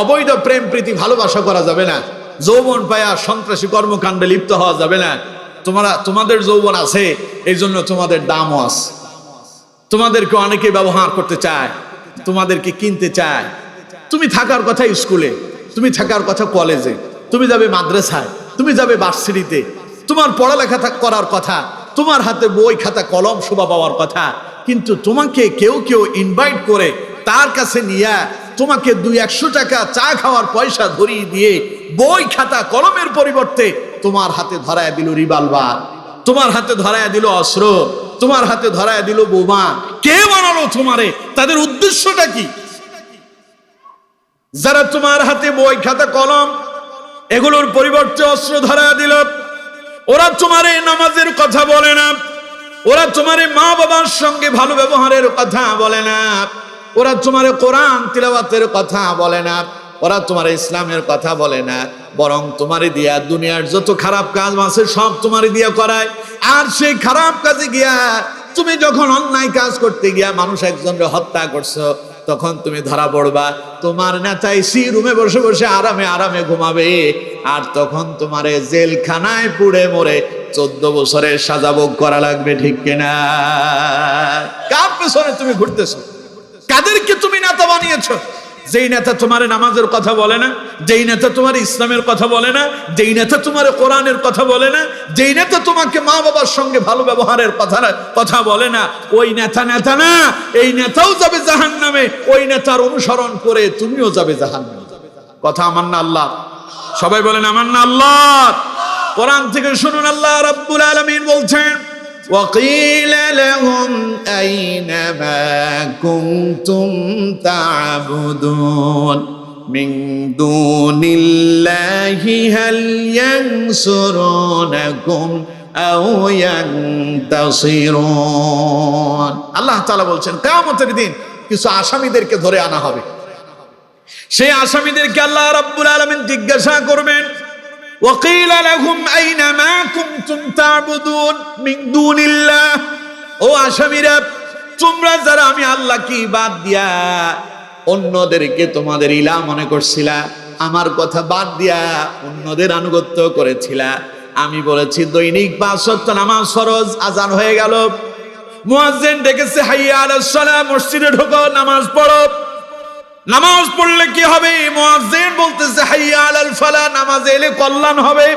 অবৈধ প্রেম প্রীতি ভালোবাসা করা যাবে না, যৌবন পায়া সন্ত্রাসী কর্মকাণ্ডে লিপ্ত হওয়া যাবে না। তোমাদের যৌবন আছে, এই জন্য তোমাদের দামও আছে। তোমাদেরকে অনেকে ব্যবহার করতে চায়, তোমাদেরকে কিনতে চায়। তুমি থাকার কথা স্কুলে, তুমি থাকার কথা কলেজে, তুমি যাবে মাদ্রাসায়, তুমি যাবে ভার্সিটিতে, তোমার পড়ালেখা করার কথা, তোমার হাতে বই খাতা কলম শোভা পাওয়ার কথা, কিন্তু তোমাকে কেউ কেউ ইনভাইট করে তার কাছে নিয়ে তোমাকে 200-100 টাকা চা খাওয়ার পয়সা ধরিয়ে দিয়ে বই খাতা কলমের পরিবর্তে তোমার হাতে ধরায় দিল রিভলভার, তোমার হাতে ধরায় দিল অস্ত্র, তোমার হাতে ধরায় দিল বোমা। কে বানালো তোমারে? তাদের উদ্দেশ্যটা কি? যারা তোমার হাতে বই খাতা কলম এগুলোর পরিবর্তে অস্ত্র ধরায় দিল, ওরা তোমারে নামাজের কথা বলে না, ওরা তোমারে মা বাবার সঙ্গে ভালো ব্যবহারের কথা বলে না, ওরা তোমারে কোরআন তিলাওয়াতের কথা বলে না, ওরা তোমার ইসলামের কথা বলে না, বরং তোমারে দিয়া দুনিয়ার যত খারাপ কাজ আছে সব তোমারে দিয়া করায়। আর সেই খারাপ কাজে গিয়া তুমি যখন অন্যায় কাজ করতে গিয়া মানুষ একজনকে হত্যা করছো, তখন তুমি ধরা পড়বা। তোমার নেতা এসি রুমে বসে বসে আরামে আরামে ঘুমাবে, আর তখন তোমারে জেলখানায় পুড়ে মরে 14 বছরের সাজা ভোগ করা লাগবে। ঠিক কিনা? কার পেছনে তুমি ঘুরতেছো? কাদেরকে তুমি নেতা বানিয়েছো? যেই নেতা তোমার নামাজের কথা বলে না, যেই নেতা তোমার ইসলামের কথা বলে না, যেই নেতা তোমার কোরআনের কথা বলে না, যেই নেতা তোমাকে মা বাবার সঙ্গে ভালো ব্যবহারের কথা বলে না, ওই নেতা নেতা না, এই নেতাও যাবে জাহান্নামে। ওই নেতার অনুসরণ করে তুমিও যাবে জাহান্নামে। কথা আমার না আল্লাহ? সবাই বলেন আমার না আল্লাহ? কোরআন থেকে শুনুন, আল্লাহ রাব্বুল আলামিন বলছেন وَقِيلَ لَهُمْ أَيْنَ مَا كُنْتُمْ تَعْبُدُونَ مِنْ دُونِ اللَّهِ هَلْ يَنْصُرُونَكُمْ أَوْ يَنْتَصِرُونَ। আল্লাহ তাআলা বলছেন কিয়ামতের দিন কিছু আসামিদেরকে ধরে আনা হবে। সেই আসামিদেরকে আল্লাহ রাব্বুল আলামিন জিজ্ঞাসা করবেন, وَقِيلَ لَهُمْ أَيْنَ مَا كُنْتُمْ تَعْبُدُونَ مِنْ دُونِ اللَّهِ। ও আসামিরা, তোমরা যারা আমি আল্লাহকে বাদ দিয়া অন্যদেরকে তোমাদের ইলাহ মনে করছিলা, আমার কথা বাদ দিয়া অন্যদের আনুগত্য করেছিলা, আমি বলেছি দৈনিক 5 ওয়াক্ত নামাজ ফরজ, আজান হয়ে গেল, মুয়াজ্জিন ডেকেছে হাইয়া আলাস সালাহ, মসজিদে ঢোকো, নামাজ পড়ো। নামাজ পড়লে কি হবে? মুয়াজ্জিন বলতেছে হাইয়া আলাল ফালাহ, নামাজে এলে কল্যাণ হবে,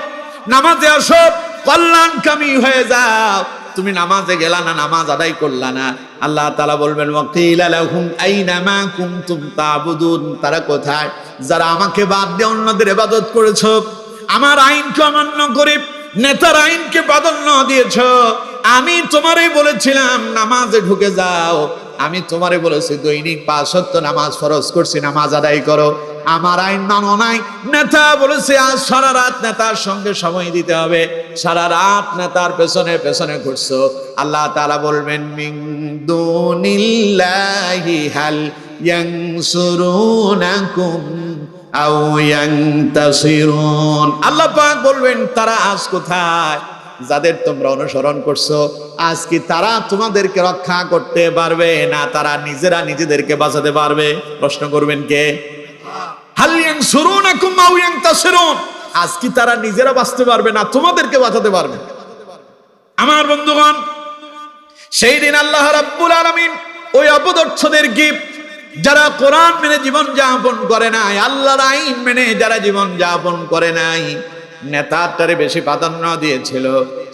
নামাজে আসো, কল্যাণকামী হয়ে যাও। তুমি নামাজে গেলা না, নামাজ আদায় করলা না, আল্লাহ তাআলা বলবেন ওয়াকিলা লাহুম আইনা মা কুনতুম তা'বুদুন। তারা কোথায়? যারা আমাকে বাদ দিয়ে অন্যদের ইবাদত করেছো, আমার আইনকে অমান্য করে নেতার আইনকে প্রাধান্য দিয়েছো। আমি তোমারে বলেছিলাম নামাজে ঢুকে যাও, আমি তোমারে বলেছি দৈনিক 5 ওয়াক্ত নামাজ ফরজ করছি, নামাজ আদায় করো, আমার আইন মানো নাই। নেতা বলেছে আজ সারা রাত নেতার সঙ্গে সময় দিতে হবে, সারা রাত নেতার পেছনে পেছনে ঘুরছো। আল্লাহ তাআলা বলবেন মিন দুনিল্লাহি হাল ইয়ানসুরুনাকুম আও ইয়ানতাসিরুন। আল্লাহ পাক বলবেন তারা আজ কোথায়? যাদের তোমরা অনুসরণ করছো, আজ কি তারা তোমাদেরকে রক্ষা করতে পারবে না তারা নিজেরা নিজেদেরকে বাঁচাতে পারবে? প্রশ্ন করবেন কে? হাল ইয়ানসুরুনাকুম আও ইয়ানতাসিরুন, আজ কি তারা নিজেরা বাঁচতে পারবে না তোমাদেরকে বাঁচাতে পারবে? আমার বন্ধুগণ, সেই দিন আল্লাহ রাব্বুল আলামিন ওই অপদর্থদেরকে, যারা কোরআন মেনে জীবন যাপন করে নাই, আল্লাহর আইন মেনে যারা জীবন যাপন করে নাই, নেতাটারে বেশি প্রাধান্য দিয়েছিল,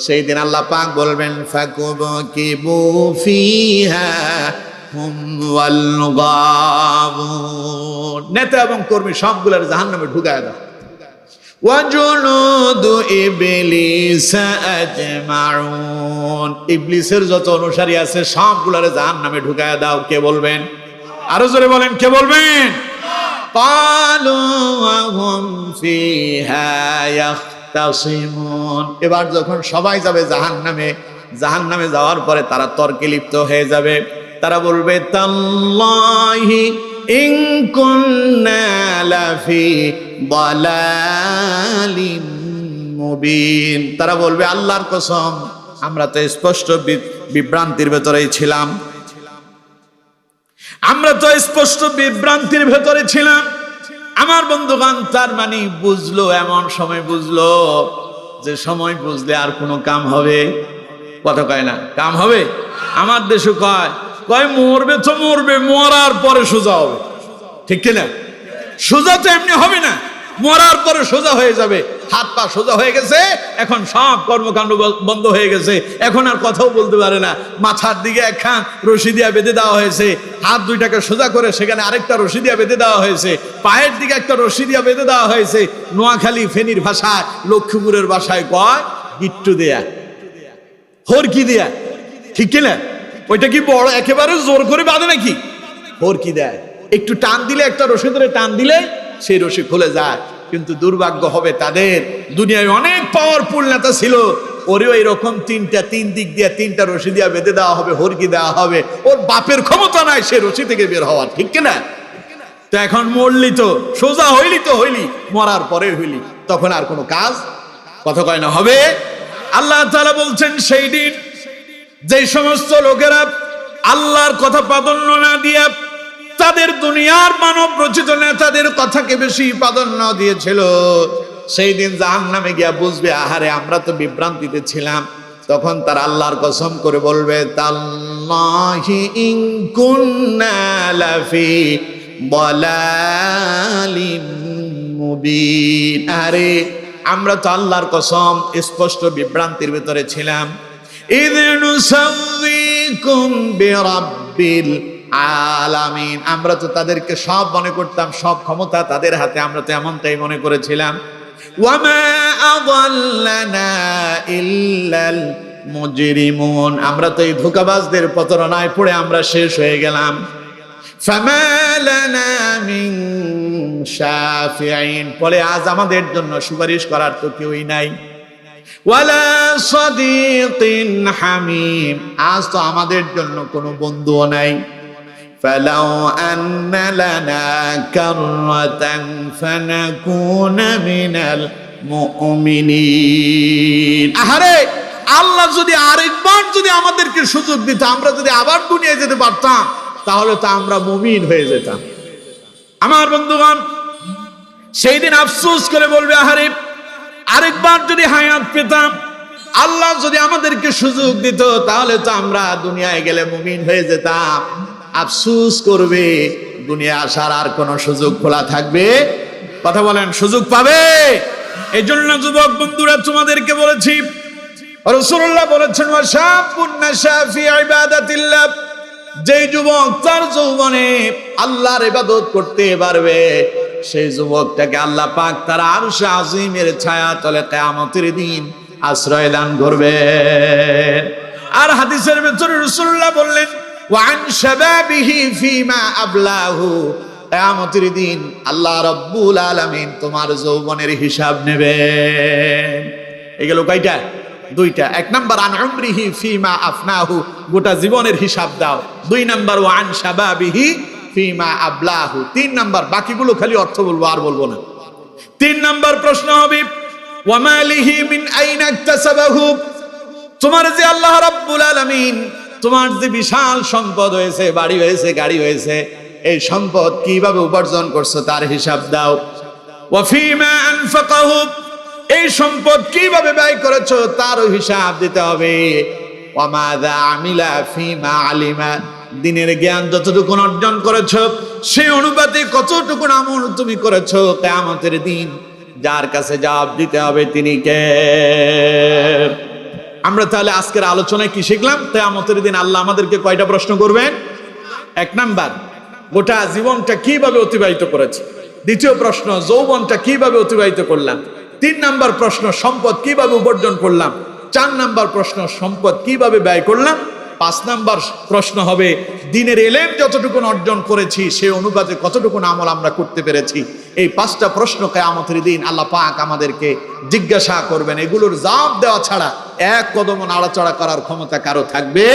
সেই দিন আল্লাহ পাক বলবেন ফাকুবকিবু ফিহা হুম ওয়াল গাবুন, নেতা এবং কর্মী সবগুলোর জাহান্নামে ঢুকায় দাও। ওয়াজুনুদু ইবলিস আজমাউন, ইবলিসের যত অনুসারী আছে সবগুলোরে জাহান্নামে ঢুকায় দাও। কে বলবেন? আরো জোরে বলেন, কে বলবেন? ক্বালু ওয়া হুম ফিহা ইয়াখতাসিমুন, এবার যখন সবাই যাবে জাহান্নামে, জাহান্নামে যাওয়ার পরে তারা তর্কে লিপ্ত হয়ে যাবে। তারা বলবে তাল্লাহি ইন কুন্না লাফি দালালিম মুবিন, তারা বলবে আল্লাহর কসম আমরা তো স্পষ্ট বিভ্রান্তির ভেতরেই ছিলাম, আমরা তো স্পষ্ট বিভ্রান্তির ভেতরে ছিলাম। আমার বন্ধুগণ, তার মানে বুঝলো, এমন সময় বুঝলো যে সময় বুঝলে আর কোনো কাম হবে? কথা কয় না, কাম হবে? আমার দেশে কয় মরবে তো মরবে, মরার পরে সোজা হবে, ঠিক কিনা? সোজা তো এমনি হবে না, মরার পরে সোজা হয়ে যাবে। হাত পা সোজা হয়ে গেছে, এখন সব কর্মকাণ্ড বন্ধ হয়ে গেছে, এখন আর কথাও বলতে পারে না। মাথার দিকে একখান রশি দিয়া বেঁধে দেওয়া হয়েছে, হাত দুইটাকে সোজা করে সেখানে আরেকটা রশি দিয়া বেঁধে দেওয়া হয়েছে, পায়ের দিকে একটা রশি দিয়া বেঁধে দেওয়া হয়েছে। নোয়াখালী ফেনীর ভাষায়, লক্ষ্মীপুরের ভাষায় কয় গিট্টু দেয়া, হরকি দেয়া, ঠিক কিনা? ওইটা কি বড় একেবারে জোর করে বাঁধে নাকি? হরকি দেয়, একটু টান দিলে, একটা রশি ধরে টান দিলে সেই রশি খুলে যায়। কিন্তু দুর্ভাগ্য হবে তাদের, দুনিয়ায় অনেক পাওয়ারফুল নেতা ছিল, ওরেও এরকম তিন দিক দিয়ে তিনটা রশি দিয়া বেঁধে দেওয়া হবে, হরকি দেওয়া হবে। ওর বাপের ক্ষমতা নাই সে রশি থেকে বের হওয়ার, ঠিক কিনা? তো এখন মরলি তো সোজা হইলি, তো হইলি, মরার পরে হইলি, তখন আর কোনো কাজ, কথা কয় না, হবে? আল্লাহ তাআলা বলছেন সেই দিন যে সমস্ত লোকেরা আল্লাহর কথা প্রাধান্য না দিয়া তাদের দুনিয়ার মানব রচিত নেতাদের কথাকে বেশি প্রাধান্য দিয়েছিল, সেই দিন জাহান্নামে গিয়া বুঝবে আহারে আমরা তো বিভ্রান্তিতে ছিলাম। তখন তারা আল্লাহর কসম করে বলবে তাল্লাহি ইন কুন্না লাফি দালালিম মুবিন, আরে আমরা তো আল্লাহর কসম স্পষ্ট বিভ্রান্তির ভিতরে ছিলাম। ইয নুসাউযিকুম বিরাব্বিল আলামিন, আমরা তো তাদেরকে সব মনে করতাম, সব ক্ষমতা তাদের হাতে, আমরা তো এমনটাই মনে করেছিলাম। ওয়ামা আযাল্লানা ইল্লাল মুজরিমুন, আমরা তো এই ধোঁকাবাজদের প্রতারণায় পড়ে আমরা শেষ হয়ে গেলাম। ফামা লানা মিন শাফিঈন, ফলে আজ আমাদের জন্য সুপারিশ করার তো কেউই নাই। ওয়ালা সাদীকিন হামিম, আজ তো আমাদের জন্য কোনো বন্ধুও নাই। ফালাউ আন্না লানা কাররাতান ফানাকুনা মিনাল মুমিনিন, আহারে আল্লাহ যদি আরেকবার যদি আমাদেরকে সুযোগ দিত, আমরা যদি আবার দুনিয়ায় যেতে পারতাম, তাহলে তো আমরা মুমিন হয়ে যেতাম। আমার বন্ধুগণ, সেই দিন আফসোস করে বলবে আহারে আরেকবার যদি হায়াত পেতাম, আল্লাহ যদি আমাদেরকে সুযোগ দিত, তাহলে তো আমরা দুনিয়ায় গেলে মুমিন হয়ে যেতাম। আফসোস করবে, দুনিয়া আসার আর কোন সুযোগ খোলা থাকবে? কথা বলেন, সুযোগ পাবে? এই জন্য যুবক বন্ধুরা তোমাদেরকে বলেছি, রাসূলুল্লাহ বলেছেন ওয়াশাবুন নাশা ফি ইবাদাতিল্লাহ, যে যুবক তার যৌবনে আল্লাহর ইবাদত করতে পারবে, সেই যুবকটাকে আল্লাহ পাক তার আরশে আজিমের ছায়া তলে কিয়ামতের দিন আশ্রয় দান করবেন। আর হাদিসের ভিতরে রাসূলুল্লাহ বললেন ওয়ান শাবাবিহি ফিমা আবলাহু, কিয়ামতের দিন আল্লাহ রাব্বুল আলামিন তোমার যৌবনের হিসাব নেবেন। এগুলো কয়টা? দুইটা। এক নাম্বার আন উমরিহি ফিমা আফনাহু, গোটা জীবনের হিসাব দাও। দুই নাম্বার ওয়ান শাবাবিহি ফিমা আবলাহু, তিন নাম্বার, বাকিগুলো খালি অর্থ বলবো আর বলবো না। তিন নাম্বার প্রশ্ন হবে ওয়ামালিহি মিন আইনা ইকতাসাবাহু, তোমার যে আল্লাহ রাব্বুল আলামিন তোমার যে বিশাল সম্পদ হয়েছে, বাড়ি হয়েছে, গাড়ি হয়েছে, এই সম্পদ কিভাবে উপার্জন করছো তার হিসাব দাও। ওয়া ফীমা আনফাকাহু, এই সম্পদ কিভাবে ব্যয় করেছো তারও হিসাব দিতে হবে। ওয়া মাযা আমিলা ফীমা আলিমা, দিনের জ্ঞান যতটুকু অর্জন করেছো সেই অনুপাতে কতটুকু আমল তুমি করেছো কিয়ামতের দিন যার কাছে জবাব দিতে হবে তিনি কে? আমরা তাহলে আজকের আলোচনায় কি শিখলাম? কিয়ামতের দিন আল্লাহ আমাদেরকে কয়টা প্রশ্ন করবেন? এক নাম্বার, গোটা জীবনটা কিভাবে অতিবাহিত করেছে। দ্বিতীয় প্রশ্ন, যৌবনটা কিভাবে অতিবাহিত করলাম। তিন নাম্বার প্রশ্ন, সম্পদ কিভাবে উপার্জন করলাম। চার নাম্বার প্রশ্ন, সম্পদ কিভাবে ব্যয় করলাম। পাঁচ নাম্বার প্রশ্ন হবে, দিনের এলেম যতটুকু অর্জন করেছি সেই অনুপাতে কতটুকু আমল আমরা করতে পেরেছি। এই পাঁচটা প্রশ্ন কিয়ামতের দিন আল্লাহ পাক আমাদেরকে জিজ্ঞাসা করবেন। এগুলোর জবাব দেওয়া ছাড়া এক কদম নাড়াচড়া করার ক্ষমতা কারো থাকবে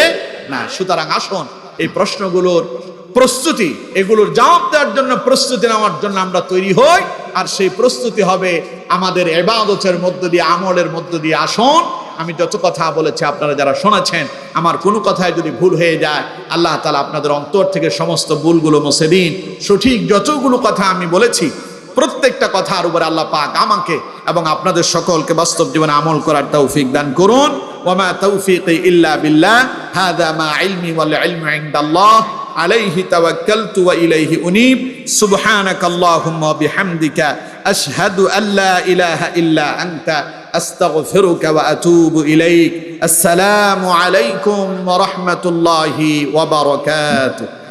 না। সুতরাং আসুন এই প্রশ্নগুলোর প্রস্তুতি, এগুলোর জবাব দেওয়ার জন্য প্রস্তুতি নেওয়ার জন্য আমরা তৈরি হই। আর সেই প্রস্তুতি হবে আমাদের ইবাদতের মধ্য দিয়ে, আমলের মধ্য দিয়ে। আসুন, আমি যত কথা বলেছি আপনারা যারা শোনাচ্ছেন, আমার কোনো কথায় যদি ভুল হয়ে যায় আল্লাহ তাআলা আপনাদের অন্তর থেকে সমস্ত ভুলগুলো মুছে দিন। সঠিক যতগুলো কথা আমি বলেছি প্রত্যেকটা কথার উপর আল্লাহ পাক আমাকে এবং আপনাদের সকলকে বাস্তব জীবনে আমল করার তৌফিক দান করুন। ওয়া মা তাওফীকি ইল্লা বিল্লাহ, হাযা মা ইলমি ওয়াল ইলমু ইনদাল্লাহ, আলাইহি তাওয়াক্কালতু ওয়া ইলাইহি উনীব। সুবহানাকাল্লাহুম্মা ওয়া বিহামদিকা আশহাদু আল্লা ইলাহা ইল্লা আনতা আস্তাগফিরুকা ওয়া আতুবু ইলাইক। আসসালামু আলাইকুম ওয়া রাহমাতুল্লাহি ওয়া বারাকাতুহু।